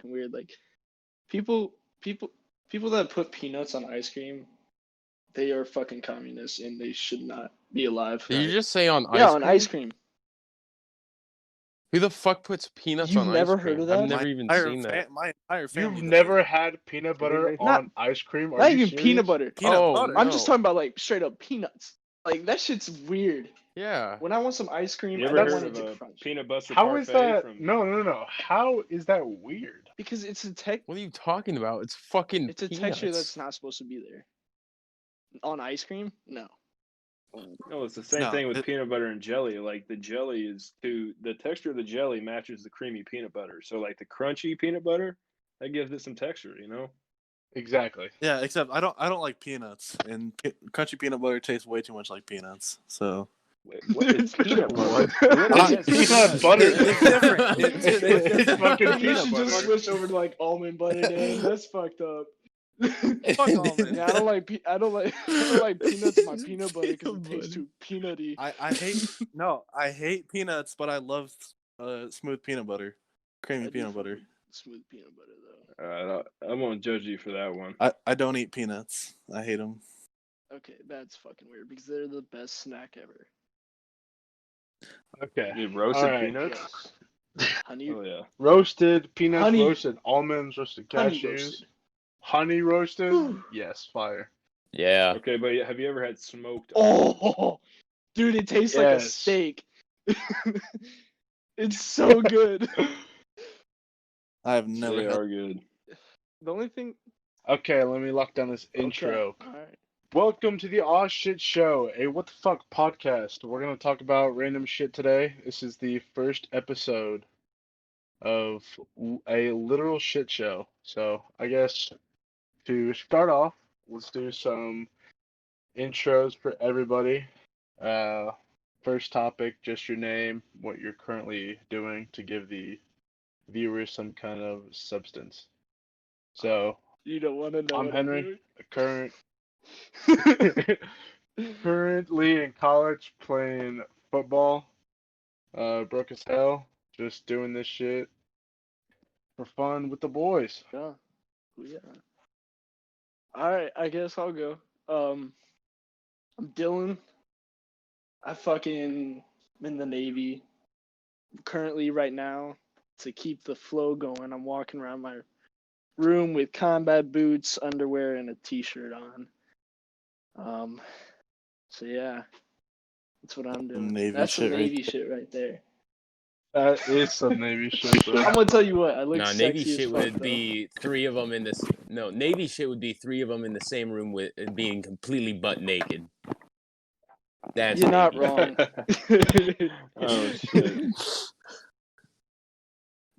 fucking weird. Like people people people that put peanuts on ice cream, they are fucking communists and they should not be alive. Did you just say on Yeah, ice on cream? ice cream. Who the fuck puts peanuts You've on never ice cream? heard of that? I've never even seen that. My entire family. You've does. never had peanut butter Not- on ice cream? Are Not you even serious? peanut butter. Peanut Oh, butter. no. I'm just talking about like straight up peanuts. Like that shit's weird. Yeah. When I want some ice cream, You I ever don't heard want of it to a crunch. peanut butter How parfait is that? from? No. How is that weird? Because it's a tech. What are you talking about? It's fucking It's a peanuts. texture that's not supposed to be there. On ice cream, no. No, it's the same No, thing with it- peanut butter and jelly. Like the jelly is the texture of the jelly matches the creamy peanut butter. So like the crunchy peanut butter, that gives it some texture, you know? Exactly. Yeah, except I don't like peanuts, and crunchy peanut butter tastes way too much like peanuts. So Wait, what is peanut butter? It's peanut butter. It's different. It's fucking You peanut should just butter. switch over to like almond butter, Dan. That's fuced up. Fuck almond. Yeah, I don't like peanuts in my peanut butter because it tastes too peanutty. I hate peanuts, but I love smooth peanut butter, creamy I do peanut butter. fucking Smooth peanut butter though. I won't judge you for that one. I don't eat peanuts. I hate them. Okay, that's fucking weird because they're the best snack ever. Okay. You roasted All right. peanuts? Honey, Oh yeah. Roasted peanuts, Honey. roasted almonds, roasted Honey cashews, roasted. honey roasted. Whew. Yes, fire. Yeah. Okay, but have you ever had smoked? Oh, dude, it tastes like a Yes. steak. It's so good. I have almonds? never They had. are good. The only thing. Okay, let me lock down this Okay, intro. all right. Welcome to the Aw Shit Show, a what the fuck podcast. We're gonna talk about random shit today. This is the first episode of a literal shit show. So I guess to start off, let's do some intros for everybody. First topic, just your name, what you're currently doing to give the viewers some kind of substance. So You don't want to know. I'm what Henry, doing? currently in college playing football. Broke as hell, just doing this shit for fun with the boys. Yeah. Yeah. All right, I guess I'll go. I'm Dylan. I fucking am in the Navy. Currently, right now, to keep the flow going, I'm walking around my room with combat boots, underwear, and a t-shirt on. So yeah, that's what I'm doing. Navy That's some shit right Navy shit right there. That is some Navy shit, bro. I'm gonna tell you what, I look No, sexy Navy as shit fuck, would though. be three of them in this. No, Navy shit would be three of them in the same room with being completely butt naked. That's You're not Navy. wrong. Oh shit.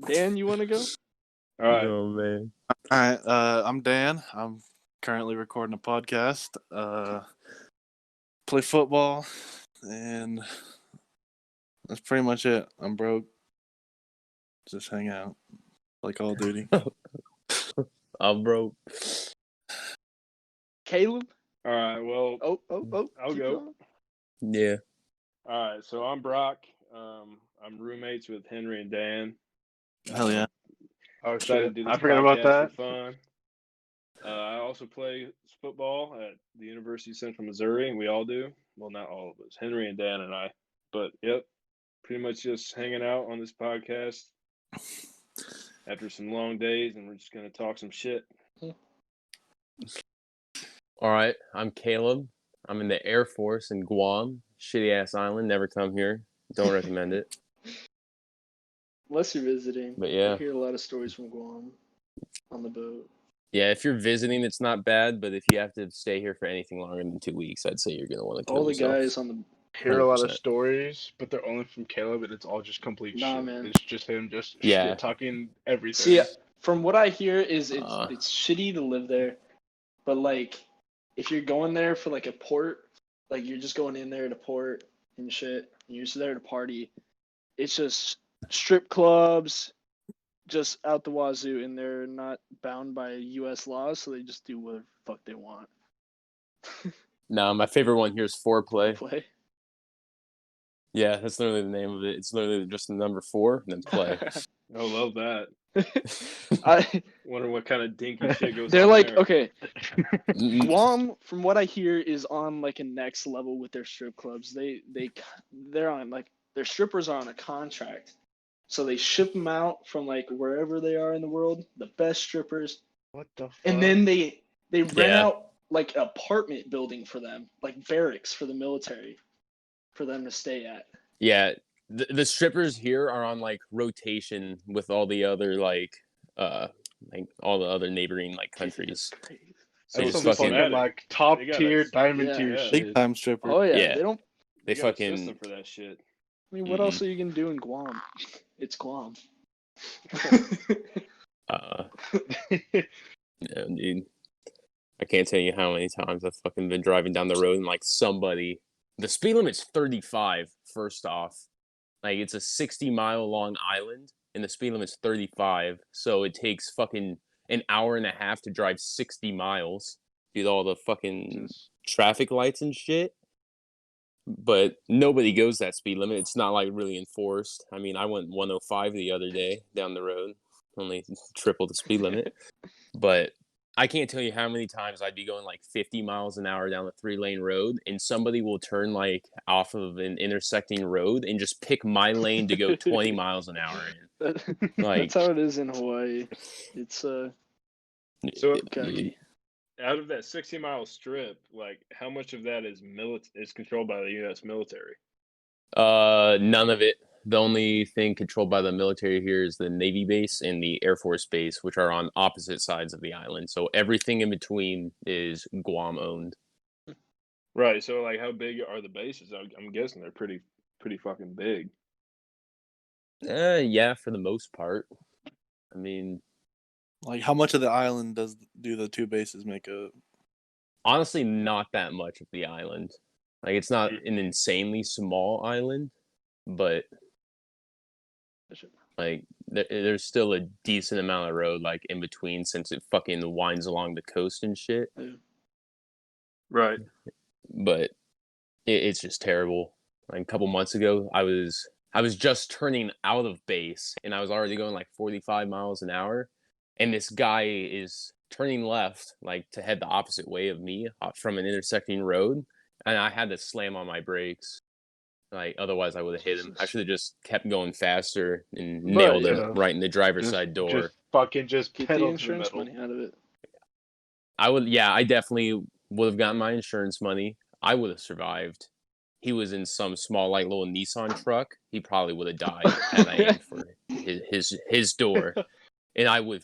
Dan, you wanna go? All right. Oh man. All right, I'm Dan. I'm currently recording a podcast. Play football, and that's pretty much it. I'm broke. Just hang out, like Call of Duty. I'm broke. Caleb? All right. Well, Oh. I'll keep go. going. Yeah. all right. So I'm Brock. I'm roommates with Henry and Dan. Hell yeah! Oh Decided shit, to do I this forgot about podcast that. for fun. I also play football at the University of Central Missouri, and we all do. Well, not all of us. Henry and Dan and I. But yep, pretty much just hanging out on this podcast after some long days, and we're just gonna talk some shit. All right. I'm Caleb. I'm in the Air Force in Guam. Shitty ass island. Never come here. Don't recommend it. Unless you're visiting. But yeah. I hear a lot of stories from Guam on the boat. Yeah, if you're visiting, it's not bad. But if you have to stay here for anything longer than 2 weeks, I'd say you're gonna want to kill All the yourself. guys on the Hear a lot of 100%. stories, but they're only from Caleb, and it's all just complete Nah, shit. man. It's just him just Yeah. shit talking everything. See, from what I hear is Uh. it's shitty to live there, but like if you're going there for like a port, like you're just going in there to port and shit, and you're just there to party. It's just strip clubs, just out the wazoo, and they're not bound by U.S. laws, so they just do whatever the fuck they want. No, my favorite one here is foreplay. Play. Yeah, that's literally the name of it. It's literally just the number 4 and then play. I love that. I Wonder what kind of dinky shit goes they're on like there. okay. Mm, Guam, from what I hear, is on like a next level with their strip clubs. They're on like their strippers are on a contract, so they ship them out from like wherever they are in the world, the best strippers, What the fuck? and then they rent Yeah. out like an apartment building for them, like barracks for the military, for them to stay at. Yeah, the strippers here are on like rotation with all the other like all the other neighboring like countries. That's crazy. So That's just some fucking fucking like top They got tier, us- diamond yeah. tier Yeah. Big shit. time stripper. Oh yeah, Yeah. they don't. they got a fucking system for that shit. I mean, what else are you gonna do in Guam? It's Guam. yeah, dude. I can't tell you how many times I've fucking been driving down the road and like the speed limit's 35 first off. Like it's a 60-mile long island and the speed limit's 35, so it takes fucking an hour and a half to drive 60 miles with all the fucking traffic lights and shit. But nobody goes that speed limit. It's not like really enforced. I mean, I went 105 the other day down the road, only triple the speed limit. But I can't tell you how many times I'd be going like 50 miles an hour down a 3-lane road, and somebody will turn like off of an intersecting road and just pick my lane to go 20 miles an hour in. Like, That's how it is in Hawaii. It's So Kentucky. out of that 60-mile strip, like how much of that is controlled by the U.S. military? none of it. The only thing controlled by the military here is the Navy base and the Air Force base, which are on opposite sides of the island. So everything in between is Guam owned. Right. So like, how big are the bases? I'm guessing they're pretty fucking big. Yeah, for the most part. I mean, Like, how much of the island do the two bases make up? honestly, not that much of the island. Like, it's not an insanely small island, but like there's still a decent amount of road like in between since it fucking winds along the coast and shit. Right. But it's just terrible. Like a couple months ago, I was just turning out of base and I was already going like 45 miles an hour, and this guy is turning left like to head the opposite way of me from an intersecting road, and I had to slam on my brakes. Like otherwise, I would have hit him. I should have just kept going faster and nailed him yeah. right in the driver's side door. Just Get pedal the to the insurance metal. money out of it. I definitely would have gotten my insurance money. I would have survived. He was in some small, like little Nissan truck. He probably would have died had I aimed for his door, and I would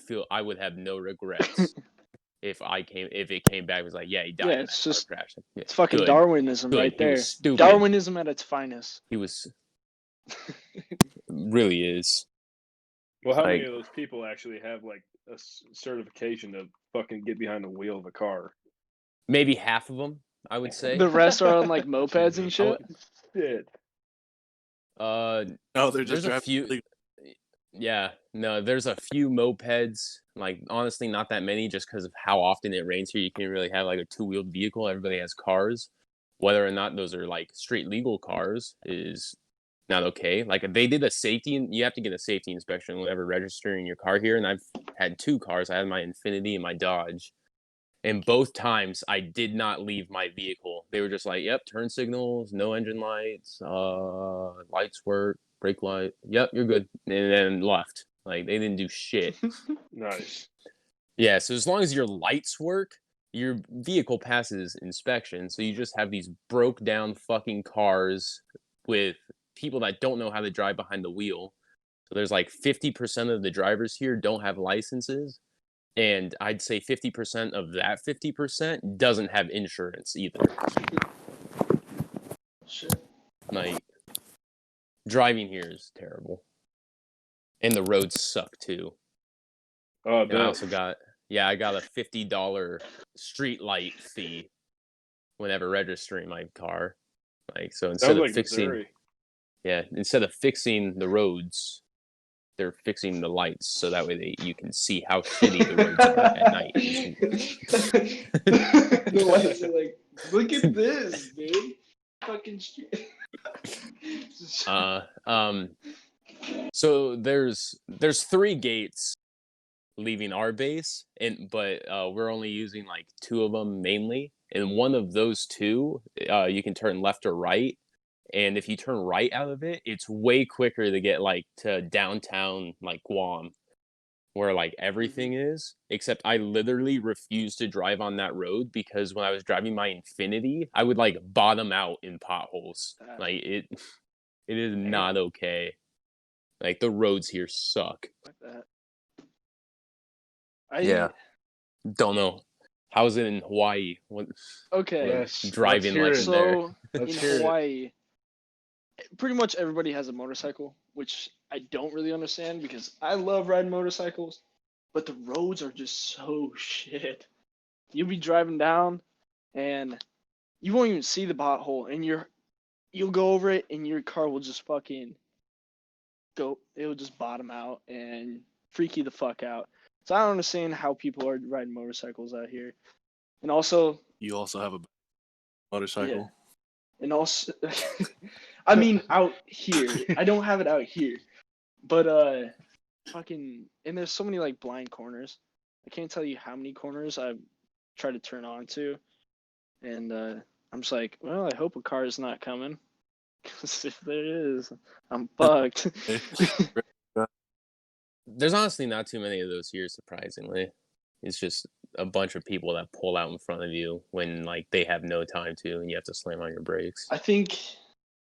have no regrets if it came back and was like, yeah, he died. Yeah, in it's that car just crash. Yeah, it's fucking good. Darwinism Good. right He there. was stupid. Darwinism at its finest. He was really is. Well, how Like- many of those people actually have like a certification to fucking get behind the wheel of a car? Maybe half of them, I would say. The rest are on like mopeds and shit. Shit. Uh, No, they're just there's a driving few. illegal. Yeah, no, there's a few mopeds. Like honestly, not that many, just because of how often it rains here. You can't really have like a two-wheeled vehicle. Everybody has cars. Whether or not those are like straight legal cars is not okay. Like if they did a safety, you have to get a safety inspection whenever registering your car here. And I've had two cars. I had my Infiniti and my Dodge. And both times I did not leave my vehicle. They were just like, "Yep, turn signals, no engine lights, lights work, brake light. Yep, you're good," and then left. Like they didn't do shit. Nice. Yeah, so as long as your lights work, your vehicle passes inspection. So you just have these broke down fucking cars with people that don't know how to drive behind the wheel. So there's like 50% of the drivers here don't have licenses. And I'd say 50% of that 50% doesn't have insurance either. Shit. Like, driving here is terrible. And the roads suck too. Oh, I And I bet. also got I got a $50 street light fee whenever registering my car. Like so instead Sounds of like fixing Missouri. instead of fixing the roads, they're fixing the lights so that way you can see how shitty the roads are at night. The lights are like, look at this, dude. Fucking shit. So there's 3 gates leaving our base, but we're only using like 2 of them mainly. And one of those 2, you can turn left or right. And if you turn right out of it, it's way quicker to get like to downtown like Guam, where like everything is. Except I literally refuse to drive on that road because when I was driving my Infinity, I would like bottom out in potholes. Like it is not okay. Like the roads here suck. Like that. Yeah. Don't know. How's it in Hawaii? What Okay. Yes, let's driving hear like it. in there? So Let's in hear it. Hawaii, pretty much everybody has a motorcycle, which I don't really understand because I love riding motorcycles, but the roads are just so shit. You'll be driving down and you won't even see the pothole and you'll go over it and your car will just fucking go, it'll just bottom out and freak you the fuck out. So I don't understand how people are riding motorcycles out here. And also, You also have a yeah, motorcycle. and also, I mean, out here, I don't have it out here, but fucking, and there's so many like blind corners. I can't tell you how many corners I've tried to turn on to, and I'm just like, well, I hope a car is not coming, because if there is, I'm fucked. There's honestly not too many of those here, surprisingly. It's just a bunch of people that pull out in front of you when like they have no time to, and you have to slam on your brakes. I think,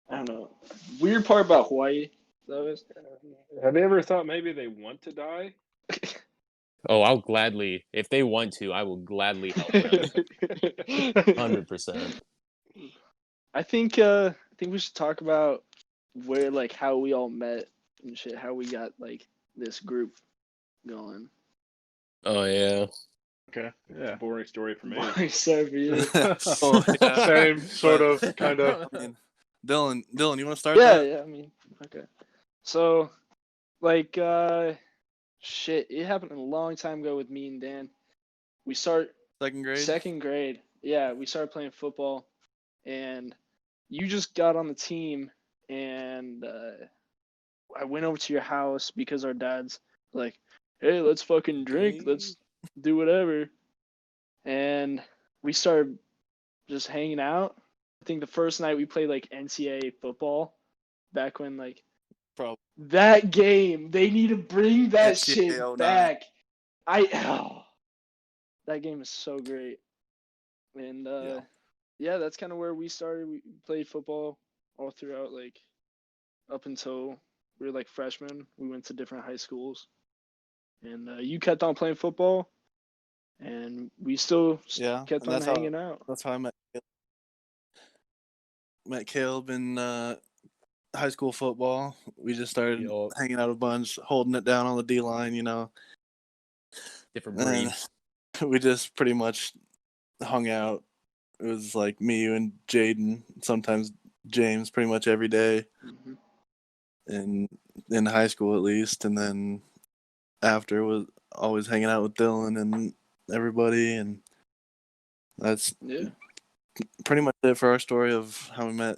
I don't know. Weird part about Hawaii, though, is Have you ever thought maybe they want to die? Oh, I'll gladly, if they want to, I will gladly help them. 100%. I think we should talk about where like how we all met and shit, how we got like this group going. Oh yeah. Okay. It's Yeah. a boring story for me. Why, sorry for you. Oh, yeah. Same, sort But- of, kind of. I mean, Dylan, you want to start Yeah, that? yeah, I mean, okay. So, like, shit, it happened a long time ago with me and Dan. We start Second grade. second grade. Yeah, we started playing football, and you just got on the team, and I went over to your house because our dad's like, hey, let's fucking drink, let's do whatever. And we started just hanging out. I think the first night we played like NCAA football back when like Probably. that game, they need to bring that NCAA shit 09. back. That game is so great. And yeah, that's kind of where we started. We played football all throughout, like up until we were like freshmen. We went to different high schools, and you kept on playing football, and we still Yeah, kept and on that's how hanging out. I met Caleb in high school football. We just started Yup. hanging out a bunch, holding it down on the D line, Different and breed. we just pretty much hung out. It was like me, you, and Jaden, sometimes James, pretty much every day, Mm-hmm. in high school at least, and then after was always hanging out with Dylan and everybody, and that's Yeah. pretty much it for our story of how we met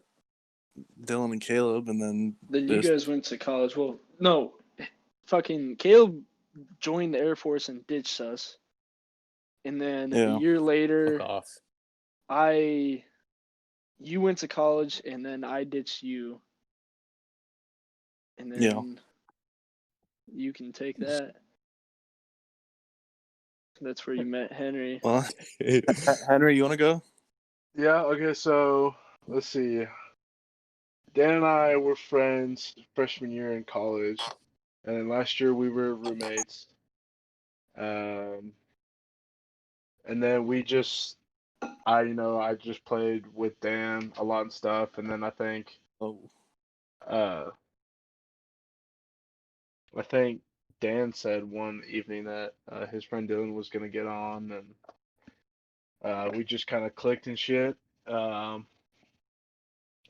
Dylan and Caleb, and then Then you just guys went to college. Well, no, fucking Caleb joined the Air Force and ditched us. And then a yeah, year Fuck later, off. you went to college, and then I ditched you. And Yeah. then you can take that. That's where you met Henry. Well, Henry, you want to go? Yeah, okay, so let's see. Dan and I were friends freshman year in college, and then last year we were roommates. Um, and then I just played with Dan a lot and stuff, and then Oh, uh, I think Dan said one evening that his friend Dylan was gonna get on, and we just kind of clicked and shit. Um,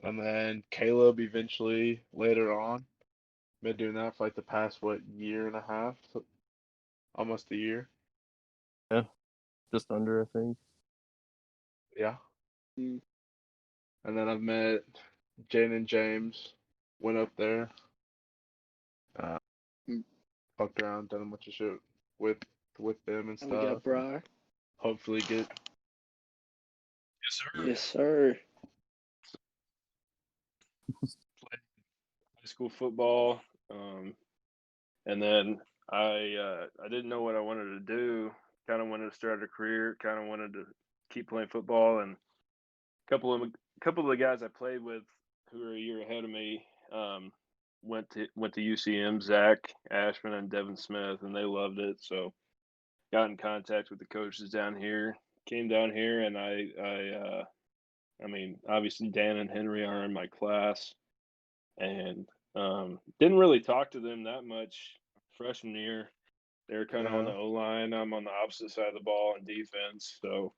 and then Caleb eventually later on been doing that for like the past year and a half, almost a year. Just under, I think. Yeah. Mm. And then I've met Jane and James. Went up there. Fucked around, done a bunch of shit with them and And we stuff. got Brock. Hopefully get. Yes, sir. Yes, sir. Played high school football, and then I didn't know what I wanted to do. Kind of wanted to start a career. Kind of wanted to keep playing football, and a couple of the guys I played with who were a year ahead of me went to UCM. Zach Ashman and Devin Smith, and they loved it. So got in contact with the coaches down here. Came down here, and I mean, obviously Dan and Henry are in my class, and didn't really talk to them that much freshman year. They were kind of on the O line. I'm on the opposite side of the ball in defense. So,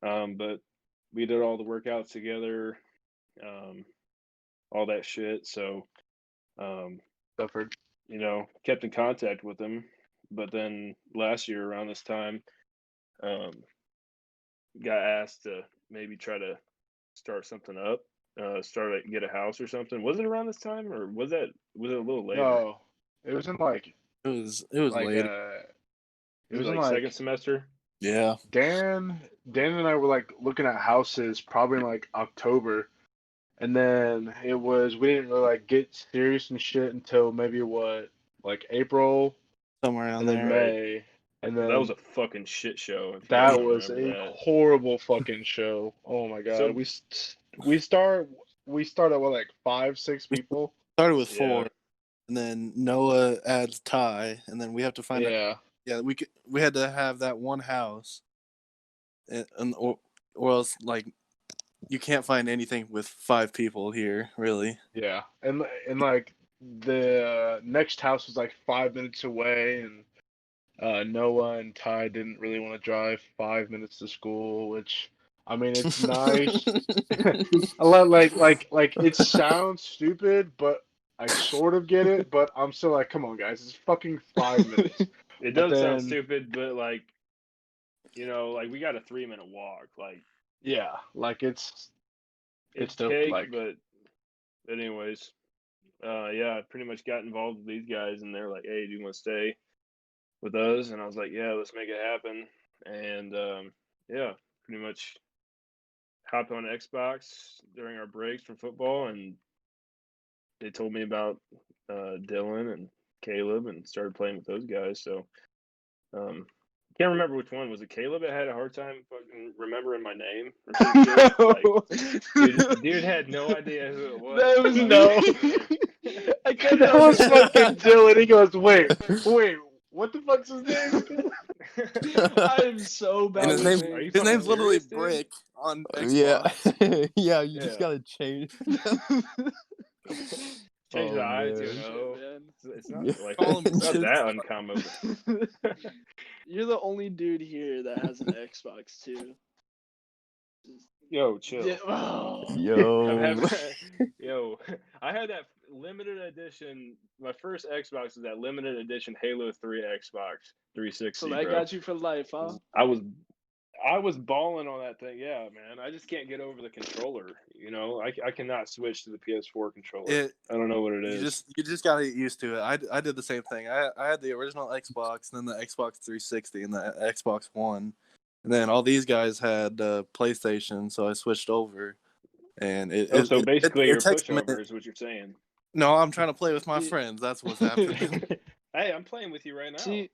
but we did all the workouts together, all that shit. So, Suffered. kept in contact with them. But then last year around this time, got asked to maybe try to start something up, get a house or something. Was it around this time, or was it a little later? No, it was in like It was like later. it was in like like second semester. Yeah. Dan and I were like looking at houses probably in like October, and then we didn't really like get serious and shit until maybe like April Somewhere around and then there. May, and That was then a fucking shit show. If you guys that don't was remember a that. horrible fucking show. Oh my god, So we started with like 5-6 people. Started with yeah, 4, and then Noah adds Ty, and then we have to find Yeah, we had to have that one house, or else like you can't find anything with 5 people here really. yeah, and like the next house was like 5 minutes away, and Noah and Ty didn't really want to drive 5 minutes to school, which I mean it's nice. A lot like it sounds stupid, but I sort of get it. But I'm still like, come on, guys, it's fucking 5 minutes. it But does sound then, stupid, but like we got a 3-minute walk. Like yeah, like it's still cake, like, but anyways, yeah, I pretty much got involved with these guys, and they're like, "Hey, do you want to stay with us?" And I was like, "Yeah, let's make it happen." And yeah, pretty much hopped on Xbox during our breaks from football, and they told me about Dylan and Caleb, and started playing with those guys. So can't remember which one was it. Caleb that had a hard time fucking remembering my name or some shit. Like, dude had no idea who it was. That was no. I couldn't That was understand. fucking Dylan. He goes, wait, what the fuck's his name? I am so bad. And his with name's Are you his fucking name's literally serious, dude? Brick on Yeah. Xbox. Yeah, you just Yeah. gotta change. Change the Oh, I to man. an O. Man. It's not Yeah. like Call him it's not Chip. that uncommon. You're the only dude here that has an Xbox too. Yo, chill. Yeah, oh. Yo. Yo, I had that limited edition. My first Xbox was that limited edition Halo 3 Xbox 360. So that bro. got you for life, huh? I was balling on that thing. Yeah, man. I just can't get over the controller. I cannot switch to the PS4 controller. I don't know what it is. You just gotta get used to it. I did the same thing. I had the original Xbox, and then the Xbox 360, and the Xbox One, and then all these guys had PlayStation, so I switched over. And So basically, you're a takes a pushover, minute. is what you're saying. No, I'm trying to play with my See- friends. That's what's happening. Hey, I'm playing with you right now. See,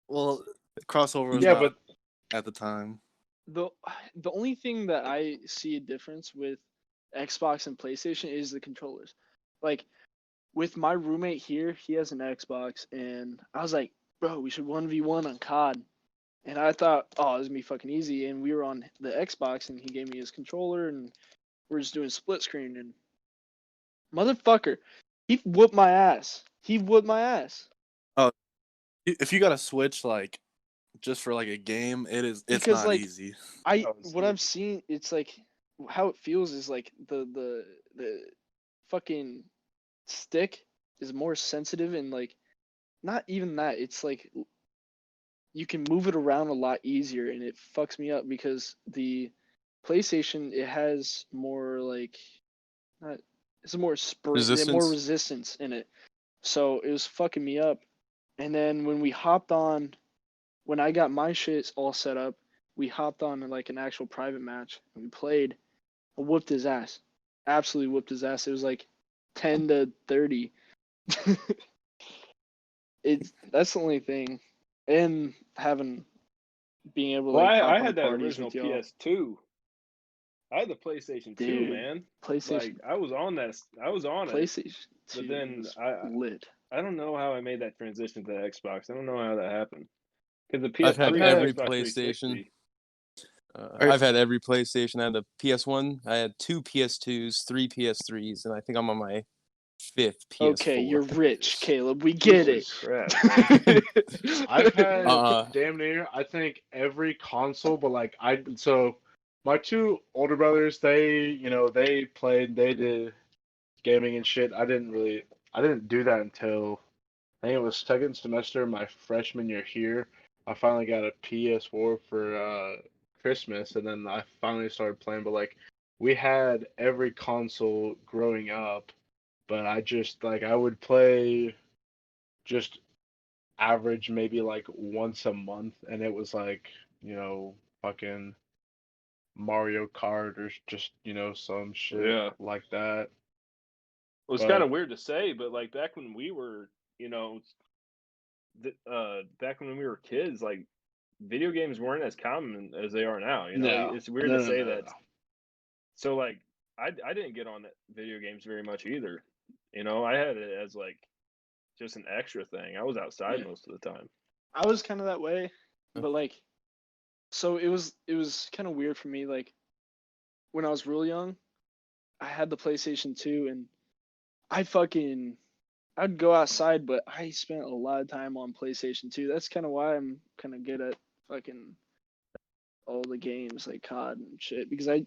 Well, crossover was Yeah, not but at the time. the only thing that I see a difference with Xbox and PlayStation is the controllers. Like with my roommate here, he has an Xbox, and I was like, bro, we should 1v1 on COD. And I thought, oh, this is gonna be fucking easy. And we were on the Xbox, and he gave me his controller, and we're just doing split screen. And motherfucker, he whooped my ass. He whooped my ass. If you got to switch like just for like a game, it's Because, not like, easy. What I'm seeing, it's like how it feels is like the fucking stick is more sensitive, and like not even that. It's like you can move it around a lot easier, and it fucks me up because the PlayStation, it has more like not it's more more Resistance? resistance in it. So it was fucking me up. And then when we hopped on, when I got my shit all set up, we hopped on like an actual private match and we played. I whooped his ass. Absolutely whooped his ass. It was like 10-30. That's the only thing. And being able to Well, like hop I on had that parties original with y'all. PS2. I had the PlayStation 2, Dude, man. PlayStation Like I was on that. I was on it. PlayStation 2 But then was lit. I don't know how I made that transition to the Xbox. I don't know how that happened. Because the I've PS3 had and every Xbox PlayStation. 360. I've had every PlayStation. I had the PS1. I had 2 PS2s, 3 PS3s, and I think I'm on my 5th PS4. Okay, you're rich, Caleb. We get Jesus crap, man. it. I've had Uh-uh. damn near, I think, every console, but like so my two older brothers, they played, they did gaming and shit. I didn't do that until I think it was second semester of my freshman year here. I finally got a PS4 for Christmas, and then I finally started playing. But like, we had every console growing up, but I would play just average maybe like once a month, and it was like, fucking Mario Kart or just, some shit Yeah. like that. Well, it's But kind of weird to say, but like back when we were, back when we were kids, like video games weren't as common as they are now. no, It's weird no, to no, say no, that. no. So like, I didn't get on video games very much either. I had it as like just an extra thing. I was outside Yeah. most of the time. I was kind of that way, but like, so it was kind of weird for me. Like, when I was real young, I had the PlayStation 2, and I'd go outside, but I spent a lot of time on PlayStation 2. That's kind of why I'm kind of good at fucking all the games like COD and shit, because I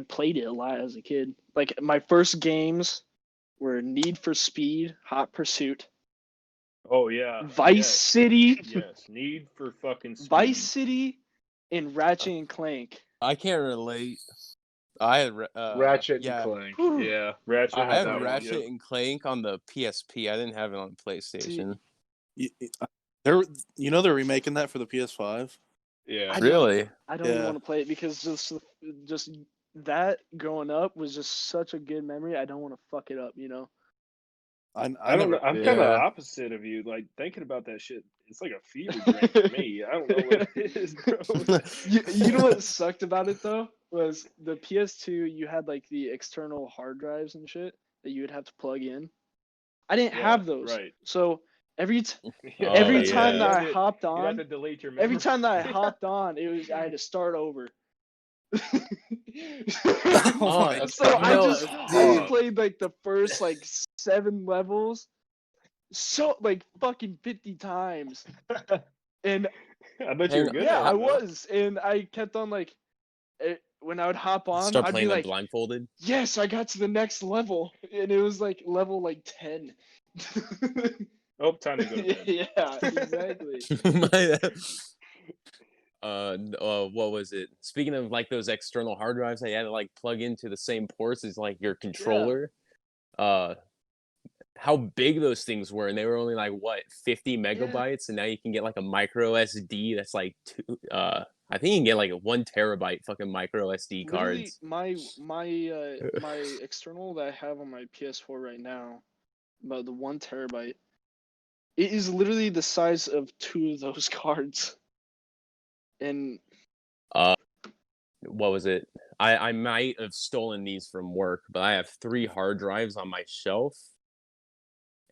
played it a lot as a kid. Like, my first games were Need for Speed, Hot Pursuit, Oh yeah, Vice yes, City, yes. Need for fucking Vice speed. City, and Ratchet and Clank. I can't relate. I had Ratchet and yeah, Clank. Whew. Yeah, Ratchet. I I had had that one. Ratchet Yep. and Clank on the PSP. I didn't have it on See, PlayStation. They're they're remaking that for the PS5. Yeah. I Really? don't even Yeah. want to play it because just that growing up was just such a good memory. I don't want to fuck it up, I I don't know. never. I'm kind of Yeah. opposite of you. Like thinking about that shit, it's like a fever dream for me. I don't know what it is, bro. You know what sucked about it though was the PS2. You had like the external hard drives and shit that you would have to plug in. I didn't Yeah, have those, right. so every Yeah, Oh, every right. time yeah. that I You'd hopped have on, to delete your every memory. time that I hopped on, I had to start over. Oh Oh, my that's So I no, just dude. played like the first like 7 levels so like fucking 50 times. And I bet you were Hang good yeah, at I it though. was. And I kept on like when I would hop on, Start I'd be playing like like, blindfolded. "Yes, I got to the next level." And it was like level like 10. Oh, time to go to bed. Yeah, exactly. My, what was it? Speaking of like those external hard drives that you had to like plug into the same ports as like your controller. How big those things were, and they were only like what 50 megabytes, and now you can get like a micro SD that's like I think you can get like a 1 terabyte fucking micro SD Literally, cards. my external that I have on my PS4 right now, about the 1 terabyte, it is literally the size of 2 of those cards. And What was it? I might have stolen these from work, but I have 3 hard drives on my shelf,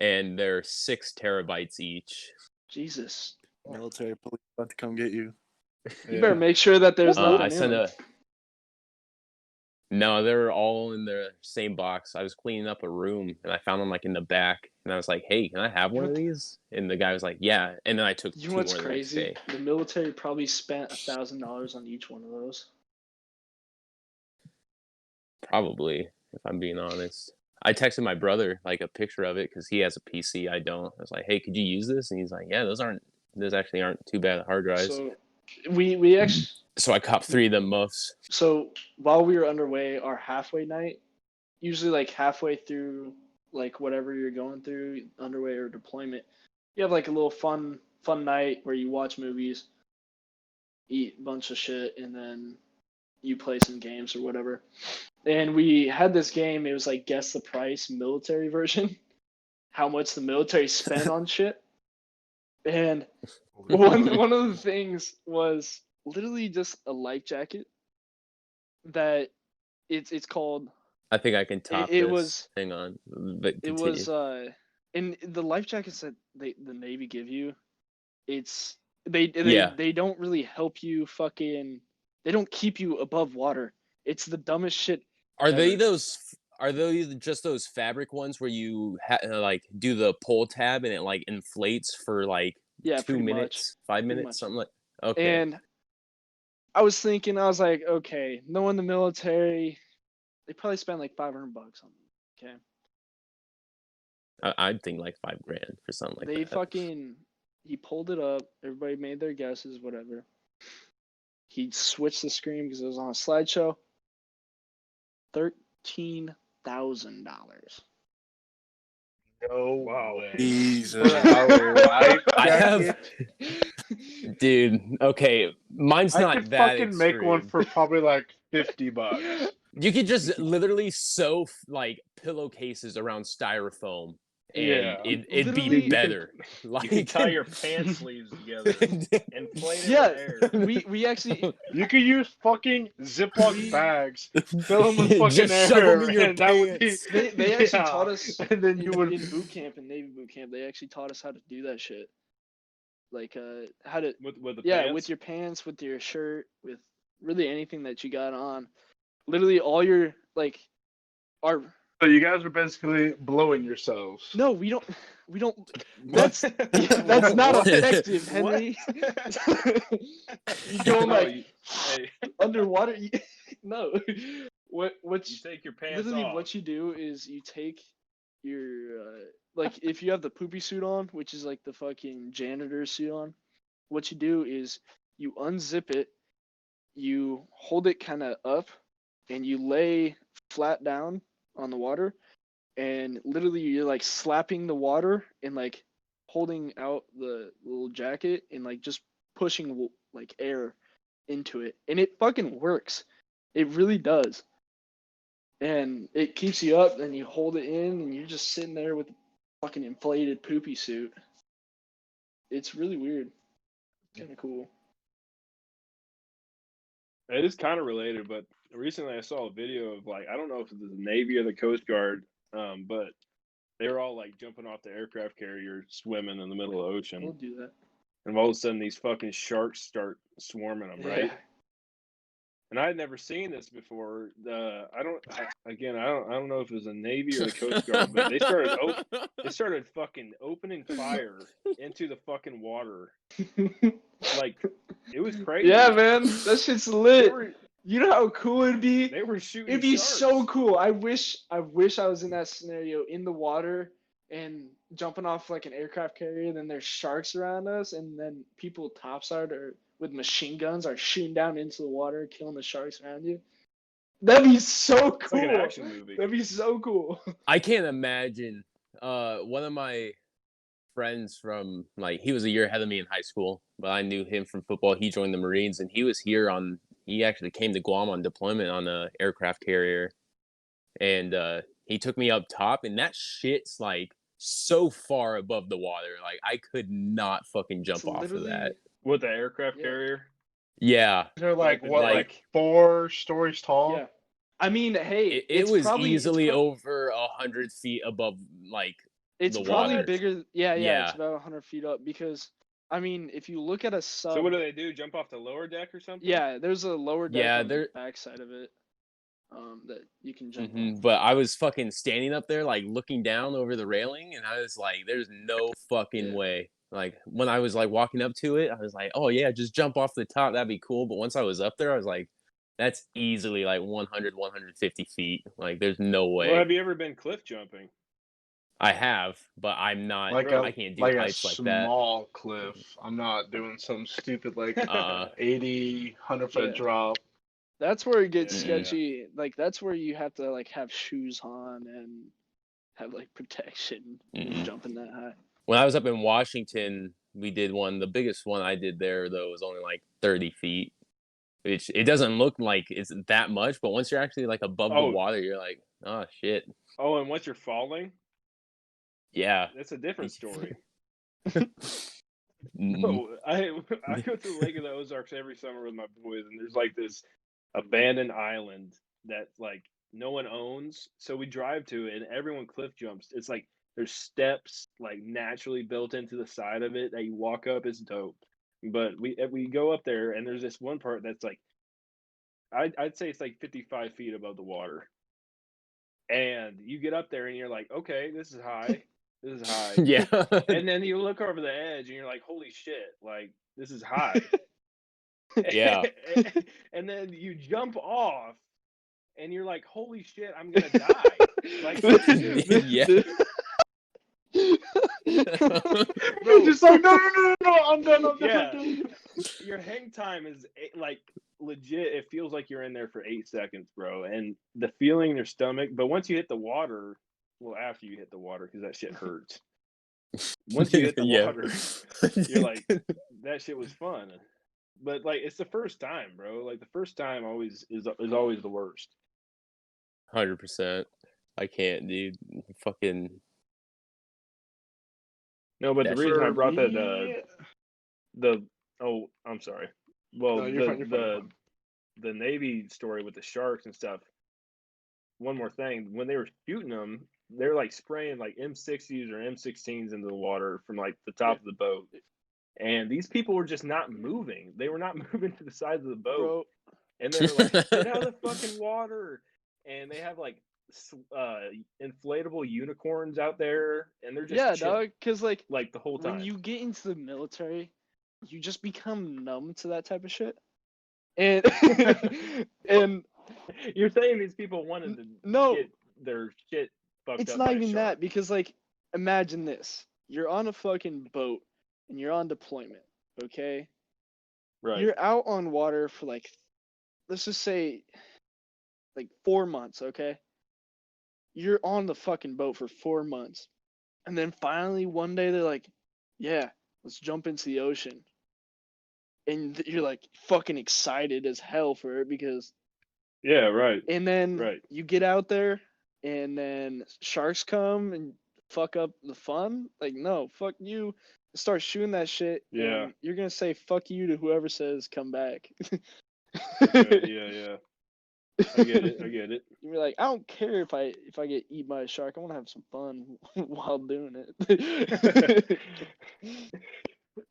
and they're 6 terabytes each. Jesus, Military police about to come get you. you better make sure that there's I nothing in sent them. a No, they're all in the same box. I was cleaning up a room and I found them like in the back, and I was like, "Hey, can I have one of these?" And the guy was like, "Yeah." And then I took You know 2 what's more the next crazy? day. The military probably spent $1,000 on each one of those. Probably, if I'm being honest. I texted my brother like a picture of it because he has a PC. I don't. I was like, "Hey, could you use this?" And he's like, "Yeah, those actually aren't too bad hard drives." So we actually So I copped 3 of them muffs. so while we were underway our halfway night, usually like halfway through like whatever you're going through, underway or deployment, you have like a little fun night where you watch movies, eat a bunch of shit, and then you play some games or whatever. And we had this game. It was like guess the price military version, how much the military spent on shit. And one of the things was literally just a life jacket that it's called. I think I can top It this. was Hang on, but it continue. was in the life jackets that the Navy give you, it's they Yeah. they don't really help you fucking. They don't keep you above water. It's the dumbest shit. Are they ever. those? Are those just those fabric ones where you like do the pull tab and it like inflates for like Yeah, 2 pretty minutes, 5 Pretty minutes, much. something like? Okay. And I was thinking, I was like, okay, knowing the military, they probably spent like $500 on them. Okay. I'd think like $5,000 for something like They that. fucking, he pulled it up. Everybody made their guesses, whatever. He switched the screen because it was on a slideshow. $13,000. No Wow. way. Jesus. For a life I have, jacket? dude. Okay, mine's I not could that fucking extreme. make one for probably like $50. You could just literally sew like pillowcases around styrofoam, and Yeah. it'd be Literally- better. You can tie your pants sleeves together, inflate it Yeah, with air. we actually You could use fucking Ziploc We- bags, fill them with fucking Just air, shove 'em in your and that would be. pants. they actually Yeah. taught us And then you would. in boot camp, in Navy boot camp, they actually taught us how to do that shit. Like how to With the yeah, pants? with your pants, with your shirt, with really anything that you got on. Literally all your like our So you guys are basically blowing yourselves. no, we don't that's that's not What? effective, What? Henry. You going No, like hey, underwater? No. What you take your pants literally off. what you do is you take your like if you have the poopy suit on, which is like the fucking janitor suit on, what you do is you unzip it, you hold it kind of up, and you lay flat down on the water, and literally you're like slapping the water and like holding out the little jacket and like just pushing like air into it, and it fucking works. It really does. And it keeps you up, and you hold it in, and you're just sitting there with a fucking inflated poopy suit. It's really weird. Kind of cool. It is kind of related, but recently I saw a video of like I don't know if it was the Navy or the Coast Guard, but they were all like jumping off the aircraft carrier, swimming in the middle of the ocean, We'll do that. and all of a sudden these fucking sharks start swarming them, right? And I had never seen this before. I don't know if it was the Navy or the Coast Guard, but they started fucking opening fire into the fucking water. Like it was crazy. Yeah, man, that shit's lit. You know how cool it'd be? They were shooting. It'd be sharks. so cool. I wish I was in that scenario in the water and jumping off like an aircraft carrier. Then there's sharks around us, and then people topside or with machine guns are shooting down into the water, killing the sharks around you. That'd be so It's cool. like an action movie. That'd be so cool. I can't imagine. One of my friends from like he was a year ahead of me in high school, but I knew him from football. He joined the Marines, and he was here on. He actually came to Guam on deployment on a aircraft carrier, and he took me up top, and that shit's like so far above the water. Like I could not fucking jump It's off of literally- that. With the aircraft Yeah. carrier. Yeah, They're like Like- what, like- like 4 stories tall? Yeah. I mean, hey, it it's was probably, easily it's over 100 feet above like It's the probably water. bigger. Yeah, Yeah. It's about 100 feet up because, I mean, if you look at a sub. So what do they do? Jump off the lower deck or something? Yeah, there's a lower deck Yeah, on there- the backside of it, that you can jump Mhm, on. But I was fucking standing up there, like looking down over the railing, and I was like, "There's no fucking Yeah. way." Like when I was like walking up to it, I was like, "Oh yeah, just jump off the top. That'd be cool." But once I was up there, I was like, "That's easily like 100, 150 feet. Like there's no way." Well, have you ever been cliff jumping? I have, but I'm not. Like I can't do like a heights like that. small cliff. I'm not doing some stupid like Uh, 80, 100-foot Yeah. drop. That's where it gets Yeah. sketchy. Like that's where you have to like have shoes on and have like protection Mm-mm. jumping that high. When I was up in Washington, we did one. The biggest one I did there, though, was only like 30 feet. Which it doesn't look like it's that much, but once you're actually like above the Oh. water, you're like, oh shit. Oh, and once you're falling, Yeah. that's a different story. Mm. No, I go to the Lake of the Ozarks every summer with my boys, and there's like this abandoned island that like no one owns. So we drive to it, and everyone cliff jumps. It's like there's steps like naturally built into the side of it that you walk up. It's dope. But we go up there, and there's this one part that's like I'd say it's like 55 feet above the water, and you get up there, and you're like, okay, this is high. This is high. Yeah. And then you look over the edge and you're like, holy shit, like this is high. Yeah. And then you jump off and you're like, holy shit, I'm gonna die. Like Yeah. You're just like, no, I'm done. Yeah. Your hang time is like legit. It feels like you're in there for 8 seconds, bro. And the feeling in your stomach, but once you hit the water, well, after you hit the water, because that shit hurts. Once you hit the Yeah. water, you're like, that shit was fun. But like, it's the first time, bro. Like the first time always is always the worst. 100%. I can't, dude. Fucking. No, but the That reason I For brought me, that I'm sorry. Well, No, you're fine. the Navy story with the sharks and stuff. One more thing, when they were shooting them, they're like spraying like M60s or M16s into the water from like the top of the boat. And these people were just not moving. They were not moving to the sides of the boat. Bro, And they were like, get out of the fucking water. And they have like inflatable unicorns out there. And they're just yeah, chilling, dog. Because like the whole time. when you get into the military, you just become numb to that type of shit. And and You're saying these people wanted to no, get their shit fucked it's up not by a even shark. that, because like imagine this. You're on a fucking boat and you're on deployment, okay? Right. You're out on water for like, let's just say like 4 months, okay? You're on the fucking boat for 4 months. And then finally one day they're like, yeah, let's jump into the ocean. And you're like fucking excited as hell for it, because Yeah, right. and then Right. you get out there and then sharks come and fuck up the fun. Like, no, fuck you. Start shooting that shit. Yeah. And you're gonna say fuck you to whoever says come back. Yeah. I get it. You're like, I don't care if I get eaten by a shark. I want to have some fun while doing it.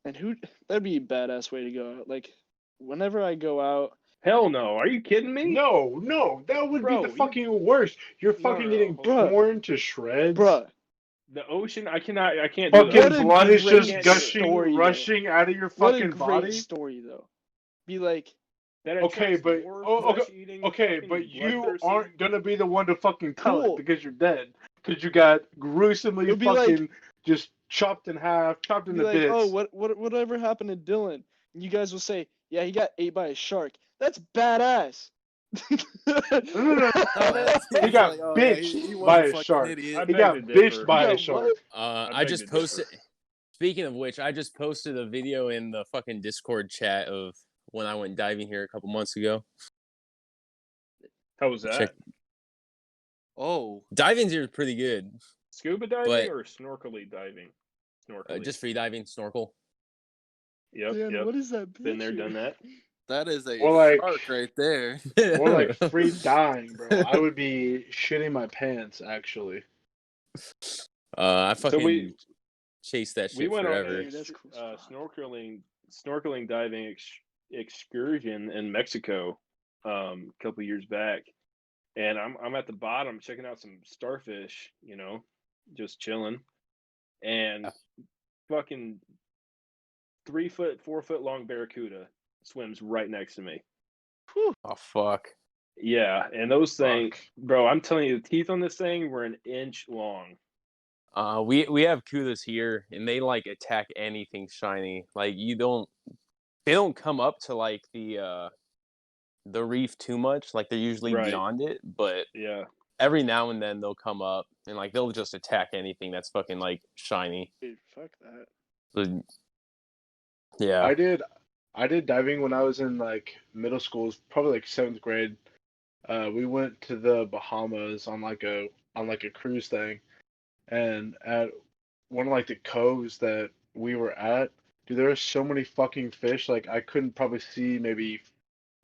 And that'd be a badass way to go out. Like, whenever I go out, Hell no. Are you kidding me? No, that would Bro, be the fucking worst. You're fucking getting Bruh. torn to shreds. bruh, The ocean, I can't do Fucking What that. a blood is great just gushing, story, though. rushing out of your what a fucking great body. story though. Be like, That Okay, attracts but more flesh-eating, okay, fucking but you bloodthirsty- aren't gonna be the one to fucking tell Cool. it because you're dead. Because you got gruesomely It'll be like- fucking just chopped in half, chopped be into like, bits. oh, whatever happened to Dylan? And you guys will say, yeah, he got ate by a shark. That's badass. No. He He's got like, oh, yeah, bitched he was by a a fucking shark. idiot. I He beg got to differ. bitched by You a got shark. what? I beg just to differ. posted. Speaking of which, I just posted a video in the fucking Discord chat of when I went diving here a couple months ago. How was that? Check. Oh, Diving here is pretty good. Scuba diving But- or snorkeling diving? Snorkeling. Just free diving, snorkel. Yep. Dan, what is that? Been there, picture? done that. that is a Or like- shark right there. More like free dying, bro. I would be shitting my pants, actually. I fucking we- chased that shit We went forever. on Dude, that's cool as fuck. snorkeling diving excursion in Mexico a couple years back, and I'm at the bottom checking out some starfish, just chilling, and fucking 3 foot, 4 foot long barracuda swims right next to me. Oh fuck. Yeah, and those things, Fuck. bro, I'm telling you, the teeth on this thing were an inch long. We have kudas here, and they like attack anything shiny. Like they don't come up to like the reef too much. Like they're usually Right. beyond it, but Yeah. every now and then they'll come up and like they'll just attack anything that's fucking like shiny. Dude, fuck that. So, yeah. I did diving when I was in like middle school, probably like 7th grade. We went to the Bahamas on like a cruise thing, and at one of like the coves that we were at, dude, there were so many fucking fish. Like I couldn't probably see maybe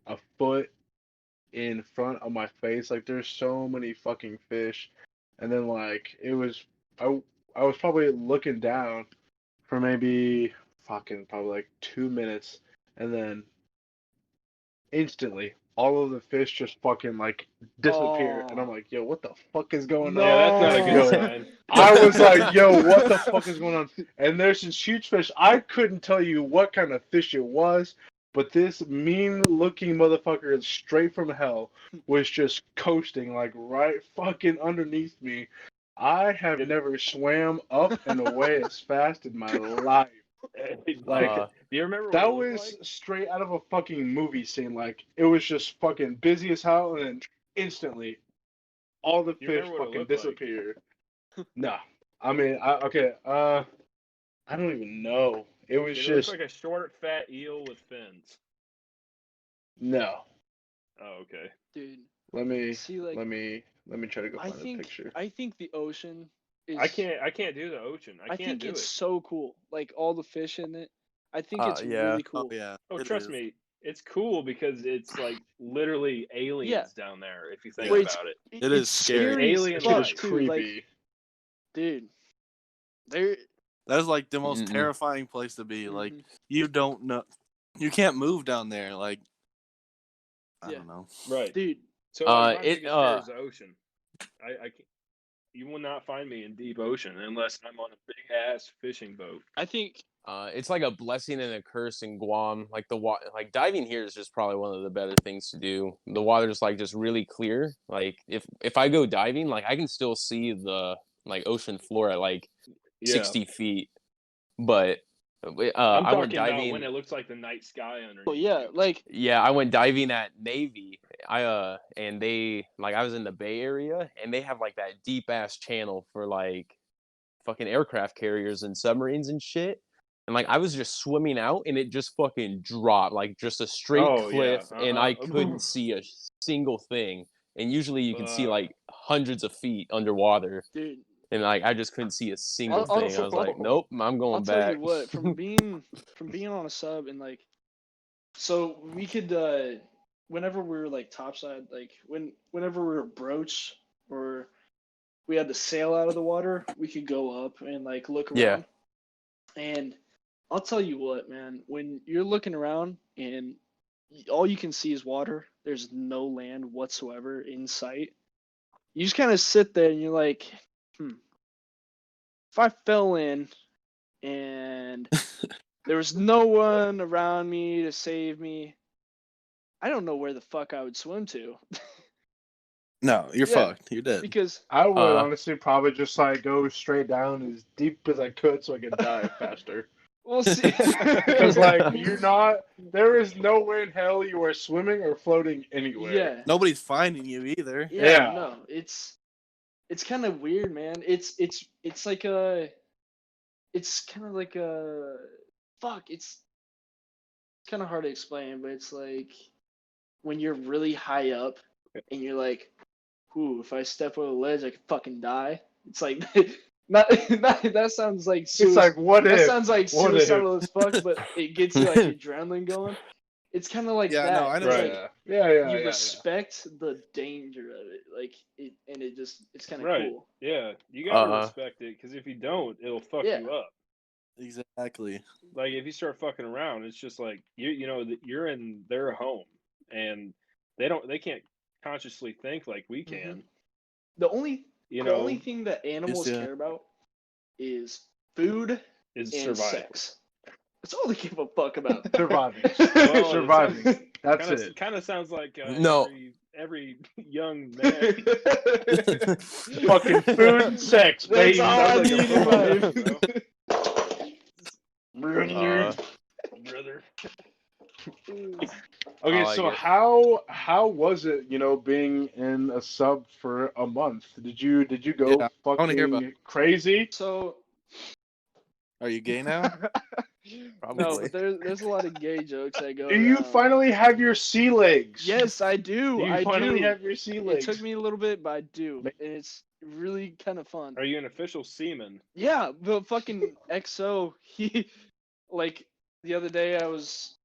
a foot in front of my face. Like there's so many fucking fish, and then like it was I was probably looking down for maybe fucking probably like 2 minutes, and then instantly all of the fish just fucking like disappear, and I'm Oh. like, yo, what the fuck is going No. on? Yeah, that's not a good Yo, sign. I was like, yo, what the fuck is going on? And there's this huge fish. I couldn't tell you what kind of fish it was, but this mean looking motherfucker straight from hell was just coasting like right fucking underneath me. I have never swam up and away as fast in my life. Like Do you remember what that it looked was like? straight out of a fucking movie scene. Like it was just fucking busy as hell, and then instantly all the You fish remember what it fucking looked like? disappeared. No, I mean, I don't even know. It was It looks just like a short, fat eel with fins. no. Oh, okay. Dude, Let me see, like, let me try to go find a picture. I think the ocean is. I can't do the ocean. I I can't think do it's it. so cool. Like all the fish in it. I think it's Yeah. really Oh cool. yeah. Oh, it trust is. me, it's cool because it's like literally aliens Yeah. down there. If you think But it's about it, It is it's scary. scary Alien as Shit is fuck life. too. Like, creepy. dude, there. That is like the most Mm-mm. terrifying place to be. Like Mhm. you don't know, you can't move down there. Like I Yeah. don't know. right? Dude, So like, my It biggest fear is the ocean. I can't, you will not find me in deep ocean unless I'm on a big ass fishing boat. I think it's like a blessing and a curse in Guam. Like like diving here is just probably one of the better things to do. The water's like just really clear. Like if I go diving, like I can still see the like ocean floor at like Yeah, 60 feet. But I'm I went talking about when diving. it looks like the night sky underneath. well, yeah, you. like Yeah, I went diving at Navy. And they like I was in the Bay Area, and they have like that deep ass channel for like fucking aircraft carriers and submarines and shit. And like I was just swimming out, and it just fucking dropped like just a straight Oh cliff, yeah. and I couldn't see a single thing. And usually you can see like hundreds of feet underwater, dude, and like I just couldn't see a single I'll thing. I was like, nope, I'm I'll going tell you back. what, from being on a sub and like, so we could whenever we were like topside, like whenever we were broach or we had to sail out of the water, we could go up and like look Yeah. around. And I'll tell you what, man, when you're looking around and all you can see is water, there's no land whatsoever in sight. You just kind of sit there and you're like, if I fell in and there was no one around me to save me, I don't know where the fuck I would swim to. No, you're Yeah. fucked. You're dead. Because I would Uh, honestly probably just like go straight down as deep as I could so I could die faster. we'll see. Because like there is nowhere in hell you are swimming or floating anywhere. Yeah. Nobody's finding you either. Yeah, Yeah. no, it's kind of weird, man. It's like a it's kind of like a fuck. It's kind of hard to explain, but it's like when you're really high up and you're like, "Ooh, if I step over the ledge, I could fucking die." It's like not that sounds like It's like what that if? sounds like What if? suicidal as fuck, but it gets you like adrenaline going. It's kind of like Yeah, that. no, I know. It's Right. like Yeah. you respect the danger of it, like it, and it's kind of Right. cool. Yeah, you gotta Uh-uh. respect it because if you don't, it'll fuck Yeah. you up. Exactly. Like if you start fucking around, it's just like you're in their home, and they can't consciously think like we can. The only You the only know, thing that animals yeah. care about is food is and survival. sex. That's all they give a fuck about. Surviving. Well, Surviving. That's Kind it. of sounds like No. every young man. Fucking food and sex, That's baby. all I Sounds like a need in life. bro. Uh, Brother. Okay, like so it. how was it, being in a sub for a month? Did you go Yeah, I want to hear about. fucking crazy? So Are you gay now? no, Probably. but there's a lot of gay jokes that go Do you around. finally have your sea legs? Yes, I Do do. you I finally do. have your sea It took legs? me a little bit, but I do, and it's really kind of fun. Are you an official seaman? Yeah, the fucking XO, he like the other day I was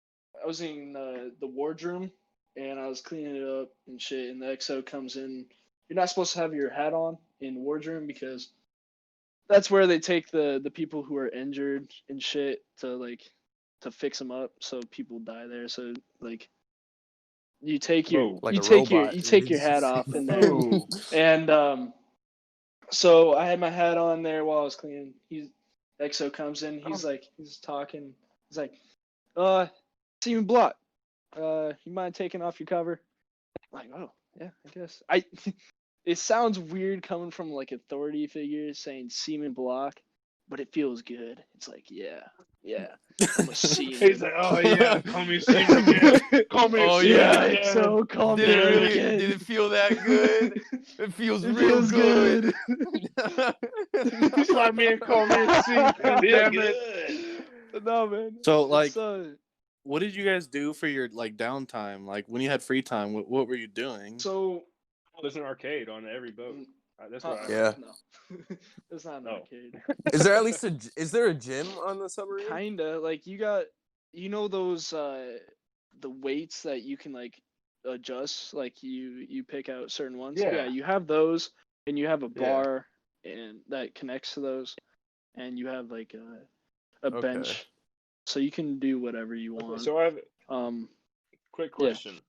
in the wardroom and I was cleaning it up and shit, and the XO comes in. You're not supposed to have your hat on in the wardroom because that's where they take the people who are injured and shit to fix them up so people die there. So like you take your Whoa. Like you a take your robot. you take your hat off in there. Ooh. And so I had my hat on there while I was cleaning. EXO comes in. He's talking. He's like, Steven Block, you mind taking off your cover? I'm like, oh yeah, I guess. It sounds weird coming from like authority figures saying Seaman Block, but it feels good. It's like, yeah, I'm a He's seaman. like, oh yeah, call me Seaman again. Call me Oh, Seaman yeah. again. EXO, call me Did it out really? again. Did it feel that good? It feels It real feels good. Slap me and call me Seaman, Feel damn it. good. No man. So, like, It's what did you guys do for your like downtime? Like when you had free time, what were you doing? so Oh, there's an arcade on every boat. That's what I Yeah. no. It's not an No. arcade. Is there at least is there a gym on the submarine? Kinda like those the weights that you can like adjust, like you pick out certain ones. Yeah. Yeah, you have those, and you have a Yeah. bar and that connects to those, and you have like a Okay. bench, so you can do whatever you Okay, want. so I have a Um, quick Yeah. question.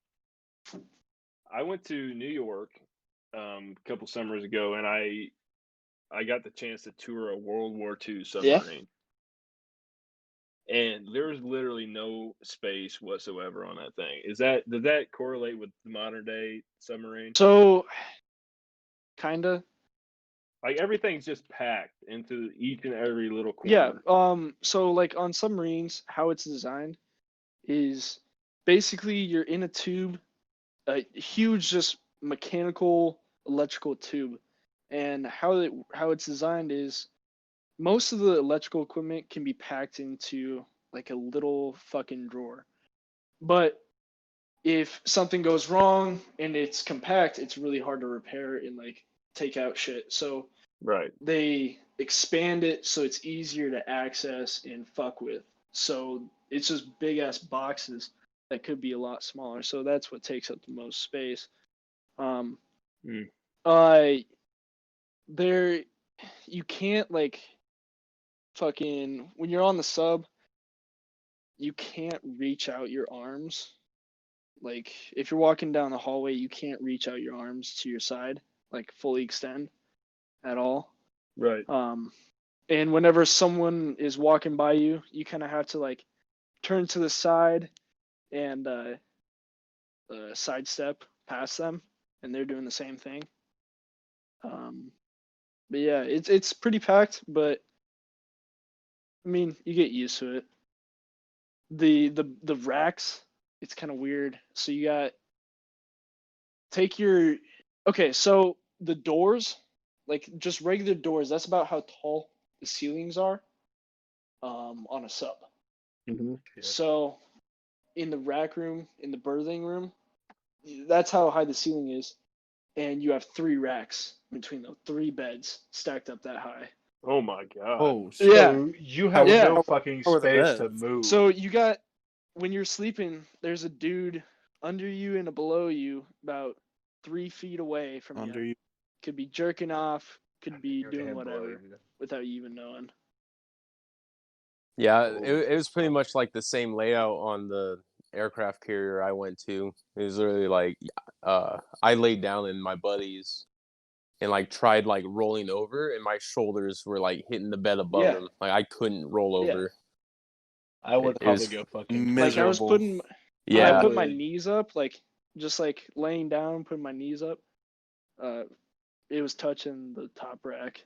I went to New York a couple summers ago, and I got the chance to tour a World War II submarine. And there's literally no space whatsoever on that thing. Does that correlate with the modern day submarine? so kinda. Like everything's just packed into each and every little Yeah. corner. So like on submarines, how it's designed is basically you're in a tube, a huge just mechanical electrical tube, and how it's designed is most of the electrical equipment can be packed into like a little fucking drawer. But if something goes wrong and it's compact, it's really hard to repair and like take out shit. So Right. they expand it so it's easier to access and fuck with. So it's just big ass boxes that could be a lot smaller. So that's what takes up the most space. Um, Mm. there, you can't like fucking when you're on the sub, you can't reach out your arms. Like if you're walking down the hallway, you can't reach out your arms to your side, like fully extend at all. Right. And whenever someone is walking by you, you kind of have to like turn to the side and sidestep past them, and they're doing the same thing. But yeah, it's pretty packed, but I mean, you get used to it. The racks, it's kind of weird. So you got take your okay, so the doors, like just regular doors, that's about how tall the ceilings are on a sub. Mm-hmm. So in the rack room, in the berthing room, that's how high the ceiling is, and you have 3 racks between the 3 beds stacked up that high. Oh my god. Oh, So Yeah, you how have yeah. no fucking how are the space to beds? move. So you got when you're sleeping, there's a dude under you and below you, about 3 feet away from Under you. you. Could be jerking off, could be Your doing hand whatever blows. without you even knowing. Yeah, Oh. it was pretty much like the same layout on the aircraft carrier I went to. It was literally like I laid down in my buddies and like tried like rolling over, and my shoulders were like hitting the bed above Yeah. them. Like I couldn't roll Yeah. over. I would It probably was go fucking Like I was Miserable. putting, yeah. I put my would. knees up, like just like laying down, putting my knees up. It was touching the top rack.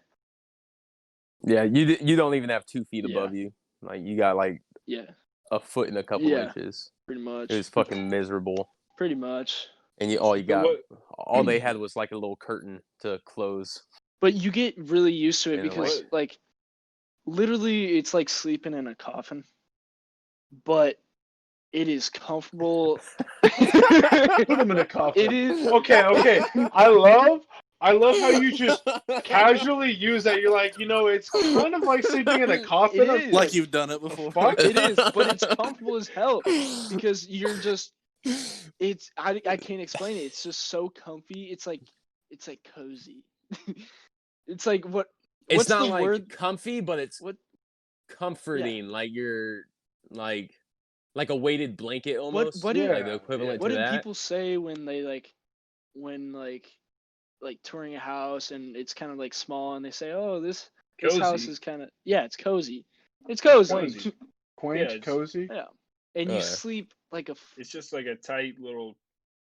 Yeah, you don't even have 2 feet Yeah. above you. Like you got like Yeah. a foot and a couple Yeah. inches. Pretty much. It was fucking miserable. Pretty much. And all they had was like a little curtain to close. But you get really used to it Yeah, because like literally it's like sleeping in a coffin. But it is comfortable. Put him in a coffin. It is Okay. I love how you just casually use that. You're like, it's kind of like sleeping in a coffin. It I'm is. Like you've done it before. Fuck. It is, but it's comfortable as hell because you're just I can't explain it. It's just so comfy. It's like cozy. It's like It's what's not the like word? comfy, but it's What comforting. Like you're like a weighted blanket almost. what do like the equivalent what to do that. people say when they when touring a house and it's kind of like small and they say, "Oh, this house Cozy. is kind of it's cozy." It's cozy. Cozy. Quaint, Yeah, it's- cozy. Yeah. And Oh, you yeah. sleep like It's just like a tight little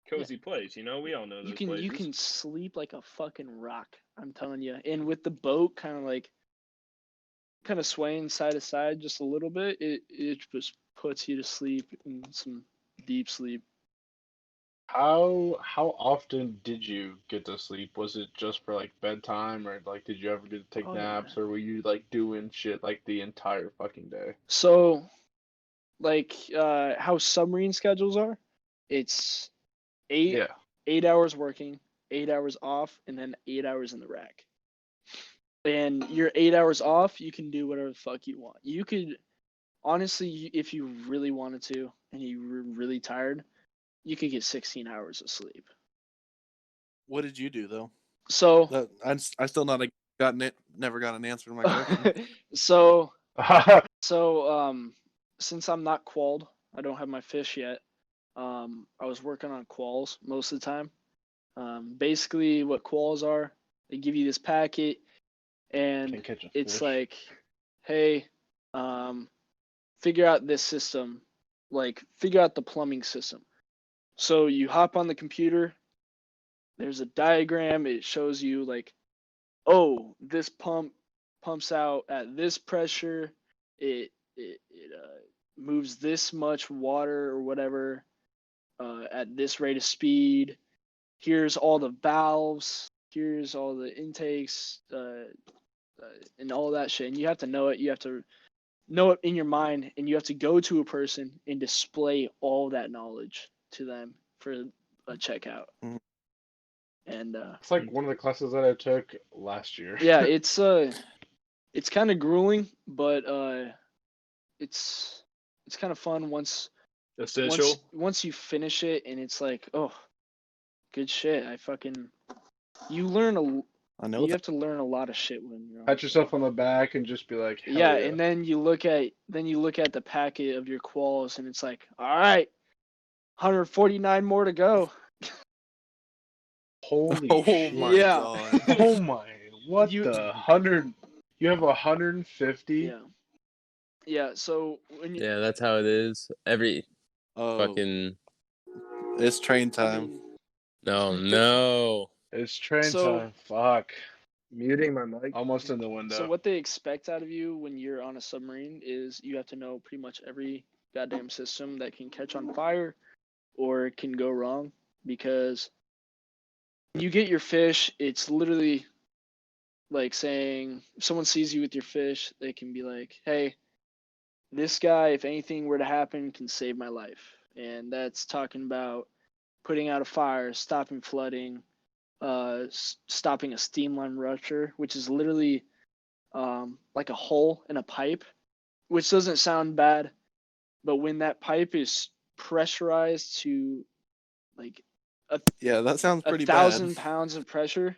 cozy place. We all know those places. you can sleep like a fucking rock. I'm telling you. And with the boat kind of swaying side to side just a little bit, it just puts you to sleep in some deep sleep. How often did you get to sleep? Was it just for like bedtime, or like did you ever get to take Oh, naps, yeah. or were you like doing shit like the entire fucking day? So like how submarine schedules are, it's eight Yeah. 8 hours working, 8 hours off, and then 8 hours in the rack. And your 8 hours off, you can do whatever the fuck you want. You could honestly, if you really wanted to, and you were really tired, you could get 16 hours of sleep. What did you do though? So, I still never got an answer to my question. so since I'm not qualled, I don't have my fish yet. I was working on qualls most of the time. Basically, what qualls are, they give you this packet, and Can't catch a it's fish. like, hey, figure out this system, like figure out the plumbing system. So you hop on the computer. There's a diagram. It shows you like, oh, this pump pumps out at this pressure. It moves this much water or whatever at this rate of speed. Here's all the valves. Here's all the intakes and all that shit. And you have to know it. You have to know it in your mind, and you have to go to a person and display all that knowledge to them for a checkout. Mhm. And It's like one of the classes that I took last year. yeah, it's kind of grueling, but it's kind of fun once Essential. once you finish it, and it's like, oh, good shit. You learn I know you that. have to learn a lot of shit when you're on Pat yourself on the back and just be like, hell yeah, yeah. and then you look at the packet of your quals, and it's like, all right, 149 more to go. Holy Oh shit. my Yeah. god. Oh my, what You- the 100? You have 150? Yeah. So when you, Yeah, that's how it is. Every Oh, fucking it's train I time. mean, no. It's train So- time. Fuck. Muting my mic. Almost in the window. so what they expect out of you when you're on a submarine is you have to know pretty much every goddamn system that can catch on fire or can go wrong, because when you get your fish, it's literally like saying, if someone sees you with your fish, they can be like, hey, this guy, if anything were to happen, can save my life. And that's talking about putting out a fire, stopping flooding, stopping a steam line rupture, which is literally like a hole in a pipe, which doesn't sound bad, but when that pipe is pressurized to like Yeah, that sounds pretty 1,000 bad. pounds of pressure,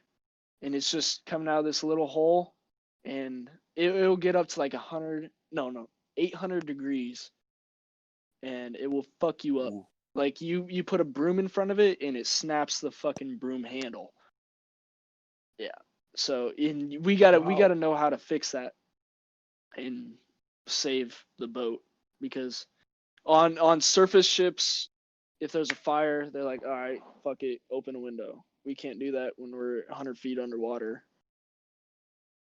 and it's just coming out of this little hole, and it'll get up to like 800 degrees, and it will fuck you up. Ooh. Like you put a broom in front of it, and it snaps the fucking broom handle. Yeah. So we gotta know how to fix that and save the boat, because on surface ships, if there's a fire, they're like, all right, fuck it, open a window. We can't do that when we're 100 feet underwater.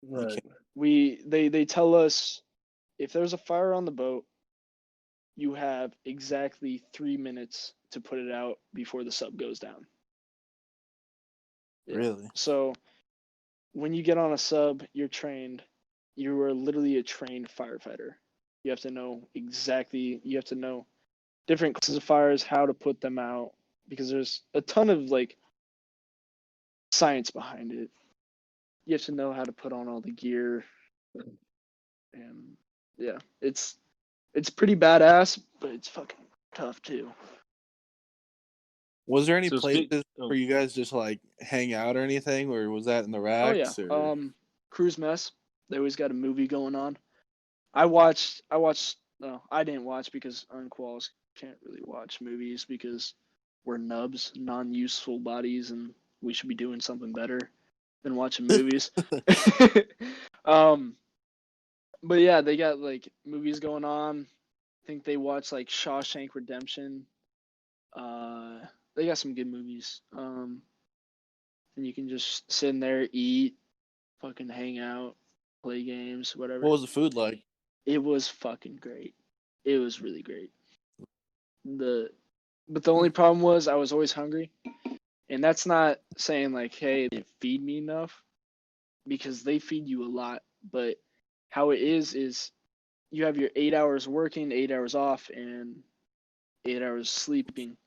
Right. They tell us, if there's a fire on the boat, you have exactly 3 minutes to put it out before the sub goes down. Yeah. Really? So when you get on a sub, you're trained. You are literally a trained firefighter. You have to know different classes of fires, how to put them out, because there's a ton of like science behind it. You have to know how to put on all the gear, and yeah, it's pretty badass, but it's fucking tough too. Was there any So places where you guys just like hang out or anything, or was that in the Oh yeah, racks? Or Cruise Mess. They always got a movie going on. I watched. No, I didn't watch because unquals can't really watch movies because we're nubs, non-useful bodies, and we should be doing something better than watching movies. um, but yeah, they got like movies going on. I think they watch like Shawshank Redemption. They got some good movies. And you can just sit in there, eat, fucking hang out, play games, whatever. what was the food like? It was fucking great. It was really great. But the only problem was I was always hungry. And that's not saying like, hey, they feed me enough, because they feed you a lot. But how it is you have your 8 hours working, 8 hours off, and 8 hours sleeping.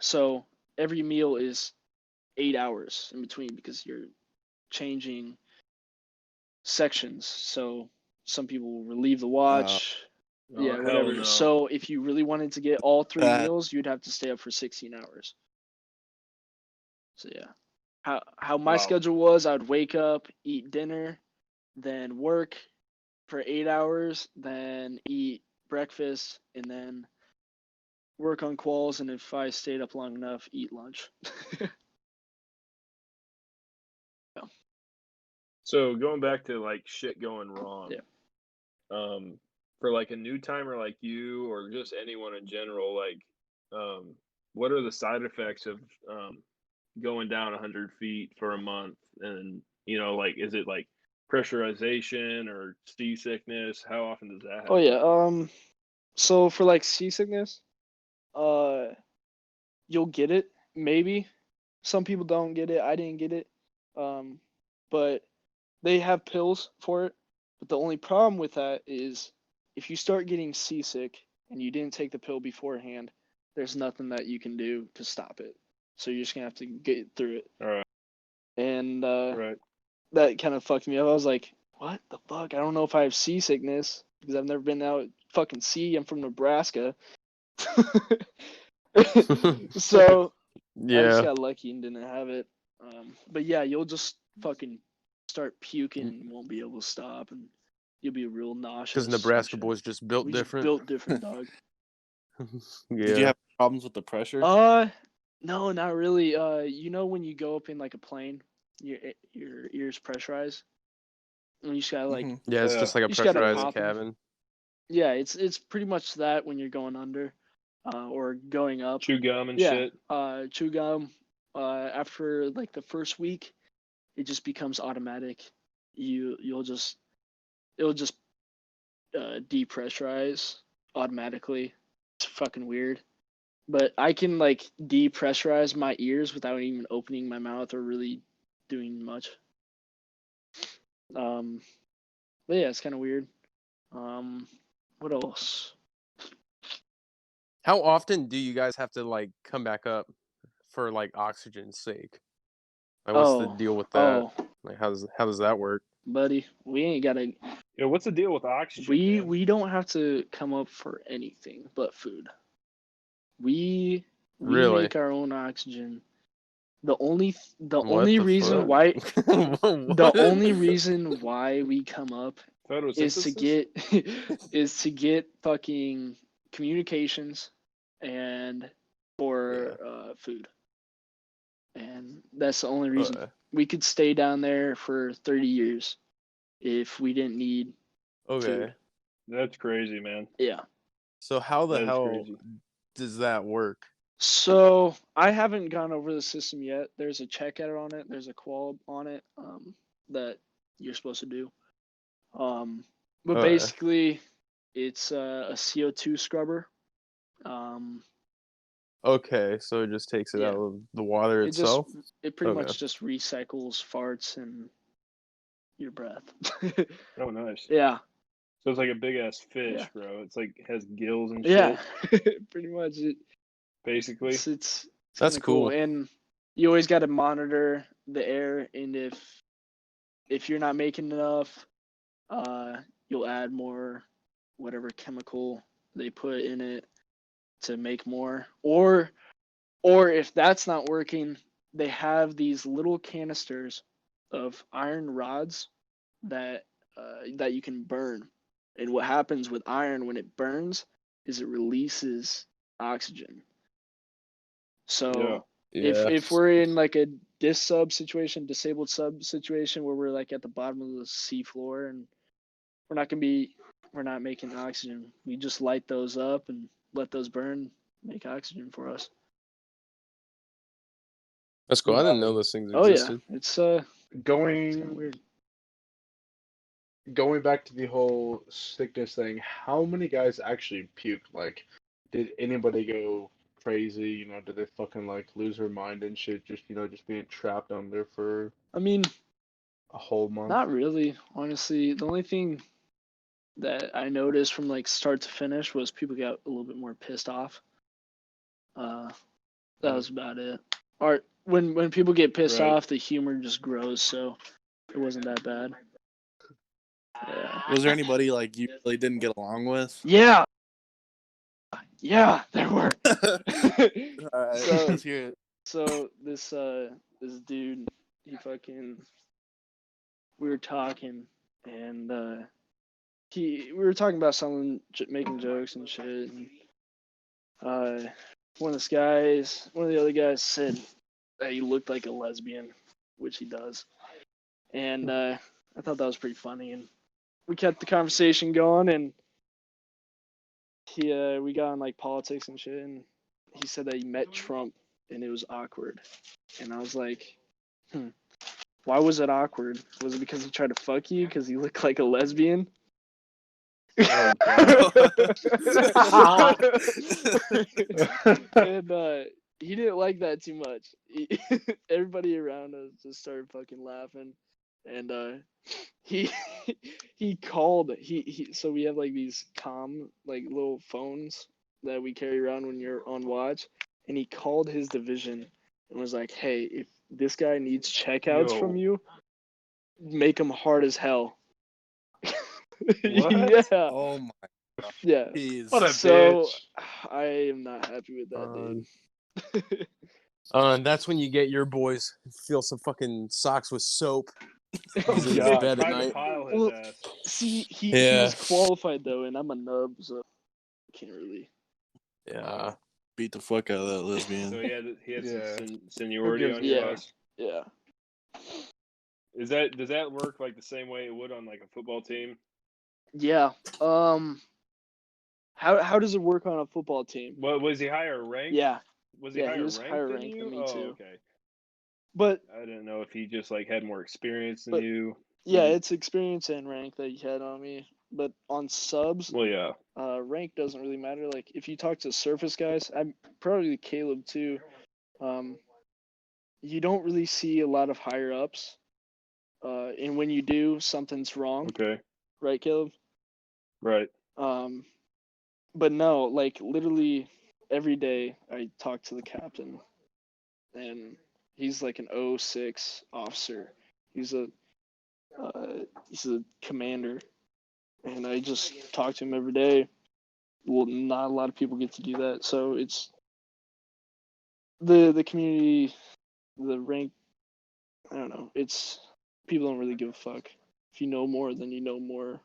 So every meal is 8 hours in between because you're changing sections. So some people will relieve the watch. Yeah, hell whatever. no. So if you really wanted to get all 3 That- meals, you'd have to stay up for 16 hours. So yeah. How my Wow. schedule was, I would wake up, eat dinner, then work for 8 hours, then eat breakfast, and then work on quals, and if I stayed up long enough, eat lunch. So going back to like shit going wrong. Yeah. For like a new timer like you or just anyone in general, like what are the side effects of going down 100 feet for a month? And like, is it like pressurization or seasickness? How often does that happen? Oh yeah. So for like seasickness, you'll get it maybe. Some people don't get it. I didn't get it. But they have pills for it. But the only problem with that is if you start getting seasick and you didn't take the pill beforehand, there's nothing that you can do to stop it. So you're just gonna have to get through it. All right. And Right. that kind of fucked me up. I was like, what the fuck? I don't know if I have seasickness because I've never been out fucking sea. I'm from Nebraska. So I just Yeah, got lucky and didn't have it. But yeah, you'll just fucking start puking and won't be able to stop, and you'll be real nauseous. because Nebraska and shit. boys just built We just different. built different, dog. Did you Yeah. have problems with the pressure? No, not really. You know when you go up in like a plane, your ears pressurize, and you just gotta like, Mhm. Yeah, it's Yeah. just like a you just gotta pressurized pop 'em. cabin. Yeah, it's pretty much that when you're going under, or going up. Chew gum and Yeah, shit. chew gum. After like the first week, it just becomes automatic. It'll just depressurize automatically. It's fucking weird. But I can like depressurize my ears without even opening my mouth or really doing much. But yeah, it's kind of weird. What else? How often do you guys have to like come back up for like oxygen's sake? Like, what's the deal with that? Like, how does that work? Buddy, we ain't gotta. What's the deal with oxygen? man? We don't have to come up for anything but food. We Really? make our own oxygen. The only What the reason fuck? why the What? only reason why we come up is to Photosynthesis? is to get fucking communications and for food. And that's the only reason. We could stay down there for 30 years if we didn't need Okay. food. That's crazy, man. Yeah. So how the That is hell crazy. does that work? So I haven't gone over the system yet. There's a checkout on it. There's a qual on it that you're supposed to do. But Okay. basically, It's a CO2 scrubber. Okay, so it just takes it Yeah. out of the water It just itself. it pretty Okay. much just recycles farts and your breath. Oh, nice. Yeah. So it's like a big ass fish, Yeah. bro. It's like has gills and Yeah. shit. Pretty much. Basically. It's That's kind of cool. cool. And you always got to monitor the air, and if you're not making enough, you'll add more whatever chemical they put in it to make more. Or if that's not working, they have these little canisters of iron rods that that you can burn. And what happens with iron when it burns is it releases oxygen. So Yeah. if we're in like a disabled sub situation where we're like at the bottom of the sea floor and we're not making oxygen, we just light those up and let those burn, make oxygen for us. That's cool. I didn't know those things Oh yeah, existed. it's Going weird. going back to the whole sickness thing, how many guys actually puked? Like, did anybody go crazy? You know, did they fucking like lose their mind and shit? Just just being trapped on there for I mean, a whole month. not really, honestly. The only thing that I noticed from like start to finish was people got a little bit more pissed off. That was about it. Or when people get pissed Right. off, the humor just grows, so it wasn't that bad. Yeah. Was there anybody like you really didn't get along with? Yeah. Yeah, there were. All right, So- let's hear it. So this dude, we were talking, and we were talking about someone making jokes and shit, and one of the other guys said that he looked like a lesbian, which he does, and I thought that was pretty funny, and we kept the conversation going, and we got on like politics and shit, and he said that he met Trump, and it was awkward, and I was like, why was it awkward? Was it because he tried to fuck you because he looked like a lesbian? Oh, And he didn't like that too much. Everybody around us just started fucking laughing, and he he called so we have like these like little phones that we carry around when you're on watch, and he called his division and was like, hey, if this guy needs checkouts from you, make him hard as hell. What? Yeah. Oh my Yeah. jeez. What a So bitch. I am not happy with that, dude. And that's when you get your boys fill some fucking socks with soap. Oh, He's in his God. bed at Time to night. pile his Well, ass. see, Yeah. he's qualified though, and I'm a nub, so I can't really. Yeah. Beat the fuck out of that lesbian. So he had Yeah. some seniority gives on a your Yeah. ass. Yeah. Does that work like the same way it would on like a football team? Yeah. How does it work on a football team? What was he higher ranked? Yeah. Was he Yeah, he higher was ranked higher than ranked you? than me, Oh, too. okay. But I didn't know if he just like had more experience than But- you. yeah, it's experience and rank that he had on me. But on subs, Well, yeah. rank doesn't really matter. Like if you talk to surface guys, I'm probably Caleb too. You don't really see a lot of higher ups. And when you do, something's wrong, Okay. right, Caleb? Right. But no, like literally every day I talk to the captain, and he's like an 06 officer. He's a commander, and I just talk to him every day. Well, not a lot of people get to do that, so it's the community, the rank. I don't know. It's people don't really give a fuck. If you know more, then you know more.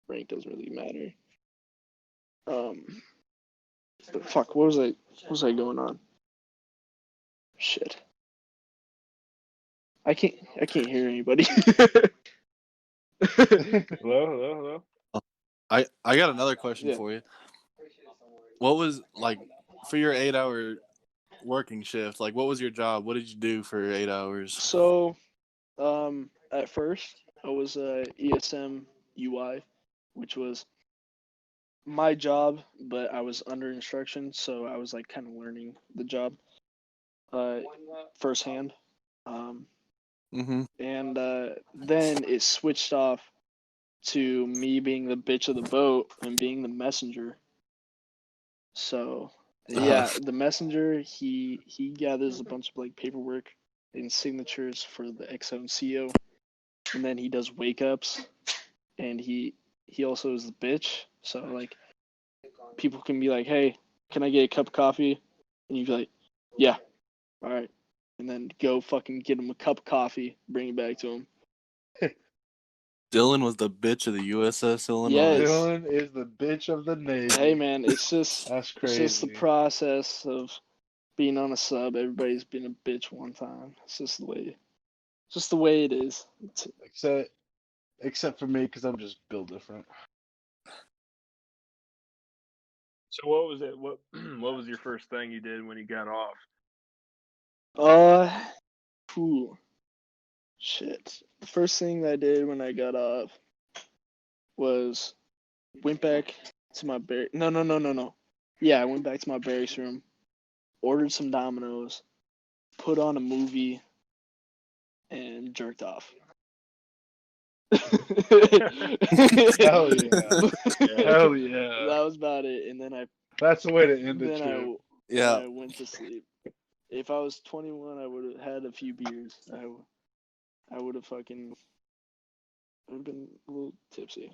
Rank doesn't really matter. But fuck, what was I going on? Shit. I can't hear anybody. Hello. I got another question Yeah. for you. What was like for your 8-hour working shift? Like, what was your job? What did you do for 8 hours? So, at first I was ESM UI, which was my job, but I was under instruction, so I was like kind of learning the job firsthand. Mm-hmm. And then it switched off to me being the bitch of the boat and being the messenger. So yeah, the messenger he gathers a bunch of like paperwork and signatures for the XO and CO, and then he does wake ups, and he also is the bitch. So like people can be like, hey, can I get a cup of coffee? And you'd be like, yeah, all right, and then go fucking get him a cup of coffee, bring it back to him. Dylan was the bitch of the USS Illinois. Yes. Dylan is the bitch of the Navy. Hey man, it's just That's it's just the crazy. process of being on a sub. Everybody's been a bitch one time. It's just the way it is. Except for me, because I'm just built different. So what was it? What what was your first thing you did when you got off? Phew, shit. The first thing that I did when I got off was went back to my no. Yeah, I went back to my barracks room, ordered some Dominoes, put on a movie, and jerked off. Hell yeah. Hell That yeah. was about it, and then That's the way to end the trip. Yeah. I went to sleep. If I was 21, I would have had a few beers. I would have been a little tipsy.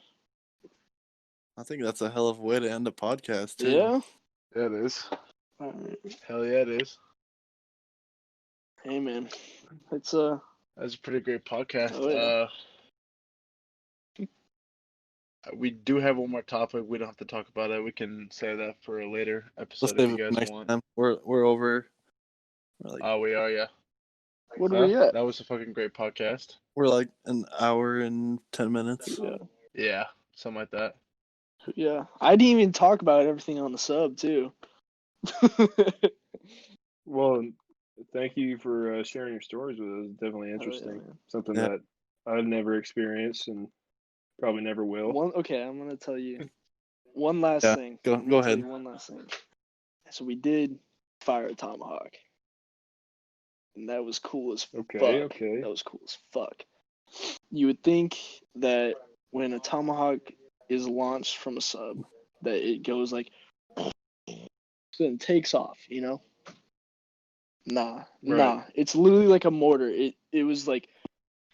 I think that's a hell of a way to end a podcast too. Yeah. Yeah, it is. All right. Hell yeah, it is. Hey man, it's That's a pretty great podcast. Oh, yeah. We do have one more topic. We don't have to talk about it. We can save that for a later Let's episode save if it you for guys next want. time. We're over. We're like, Oh, we are, yeah. what are we at? That was a fucking great podcast. we're like an hour and 10 minutes. Yeah. Yeah, something like that. Yeah. I didn't even talk about everything on the sub too. Well, thank you for sharing your stories with us. It's definitely interesting. man. Something Yeah. that I've never experienced and probably never will. Okay, I'm gonna tell you one last Yeah, thing. go I'm gonna tell ahead. you one last thing. So we did fire a tomahawk, and that was cool as Okay, fuck. okay. That was cool as fuck. You would think that when a tomahawk is launched from a sub, that it goes like, then takes off, you know? Nah. It's literally like a mortar. It was like,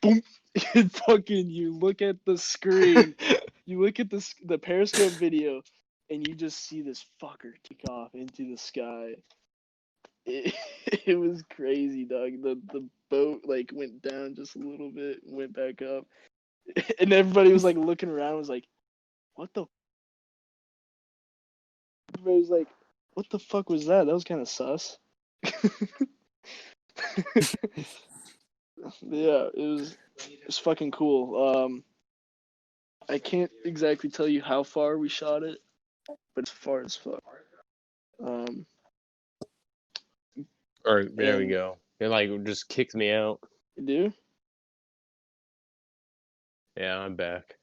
boom. It fucking, you look at the screen, you look at the Periscope video, and you just see this fucker take off into the sky. It was crazy, dog. The boat like went down just a little bit, went back up, and everybody was like looking around, was like, "What the?" Everybody was like, "What the fuck was that? That was kind of sus." Yeah, it was fucking cool. I can't exactly tell you how far we shot it, but it's far as fuck. Or there we And- go. It like just kicked me out. You do? Yeah, I'm back.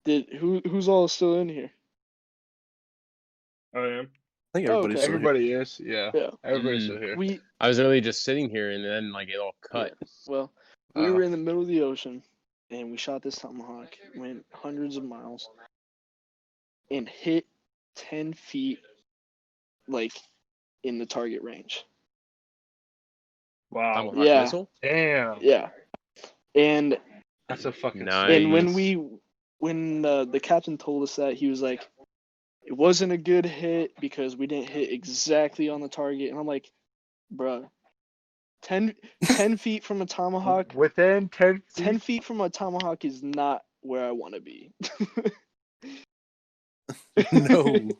Who's all still in here? I am. I think Oh, everybody's okay. still here. Everybody is, yeah. Yeah. Everybody's still here. We I was really just sitting here, and then like it all cut. well, we were in the middle of the ocean, and we shot this tomahawk, went hundreds of miles, and hit 10 feet, like in the target range. Wow. Tomahawk Yeah. missile? Damn. Yeah, and That's a fucking Nice. and when the captain told us that, he was like, it wasn't a good hit because we didn't hit exactly on the target, and I'm like, bruh, 10 feet from a tomahawk. Within 10 feet. 10 feet from a tomahawk is not where I want to be. No. Mm-mm.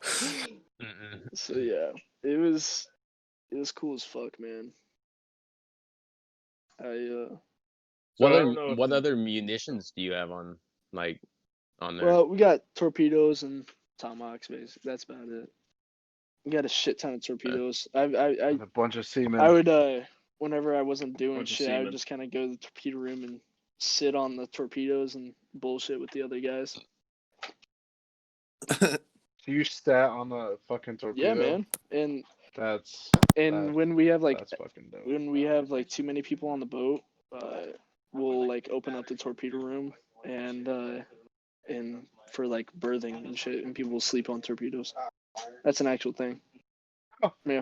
So yeah, it was cool as fuck, man. What I don't know if other munitions do you have on there? Well, we got torpedoes and tomahawks, basically. That's about it. We got a shit ton of torpedoes. And a bunch of seamen. I would whenever I wasn't doing Bunch of shit, I would seamen. just kind of go to the torpedo room and sit on the torpedoes and bullshit with the other guys. You sat on a fucking torpedo. Yeah, man. And That's when we have that's fucking dope. when we have like too many people on the boat, we'll like open up the torpedo room and for like berthing and shit, and people will sleep on torpedoes. That's an actual thing. Oh. Yeah.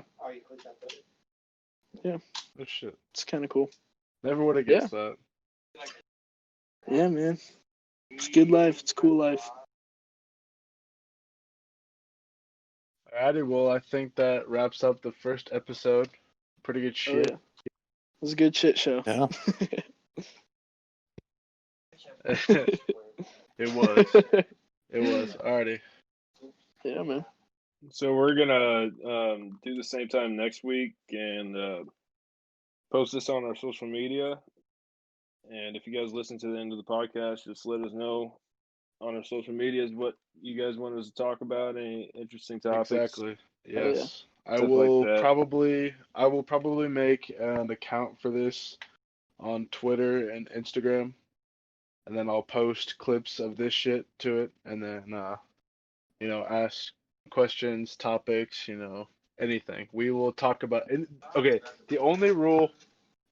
Oh shit. It's kind of cool. Never would have guessed that. Yeah, man. It's good life. It's cool life. Alrighty, well, I think that wraps up the first episode. Pretty good Oh shit. yeah. It was a good shit show. Yeah. It was. It was. Alrighty. Yeah, man. So we're gonna do the same time next week and post this on our social media. And if you guys listen to the end of the podcast, just let us know on our social medias what you guys want us to talk about, any interesting topics. Exactly. Yes. I Stuff will like that. probably make an account for this on Twitter and Instagram, and then I'll post clips of this shit to it, and then ask questions, topics, anything. We will talk about. Okay, the only rule,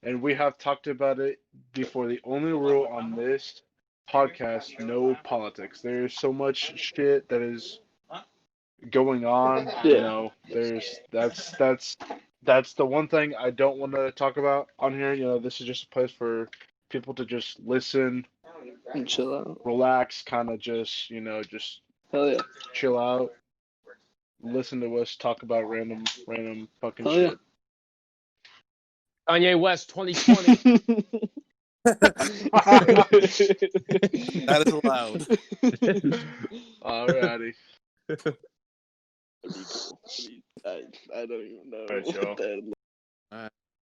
and we have talked about it before. The only rule on this podcast: no politics. There's so much shit that is going on. Yeah. That's the one thing I don't want to talk about on here. This is just a place for people to just listen, And chill out. relax, kind of just Hell yeah. chill out, listen to us talk about random fucking Hell yeah. shit. Kanye West 2020. That is allowed. Alrighty. I don't even know. All right, y'all. What that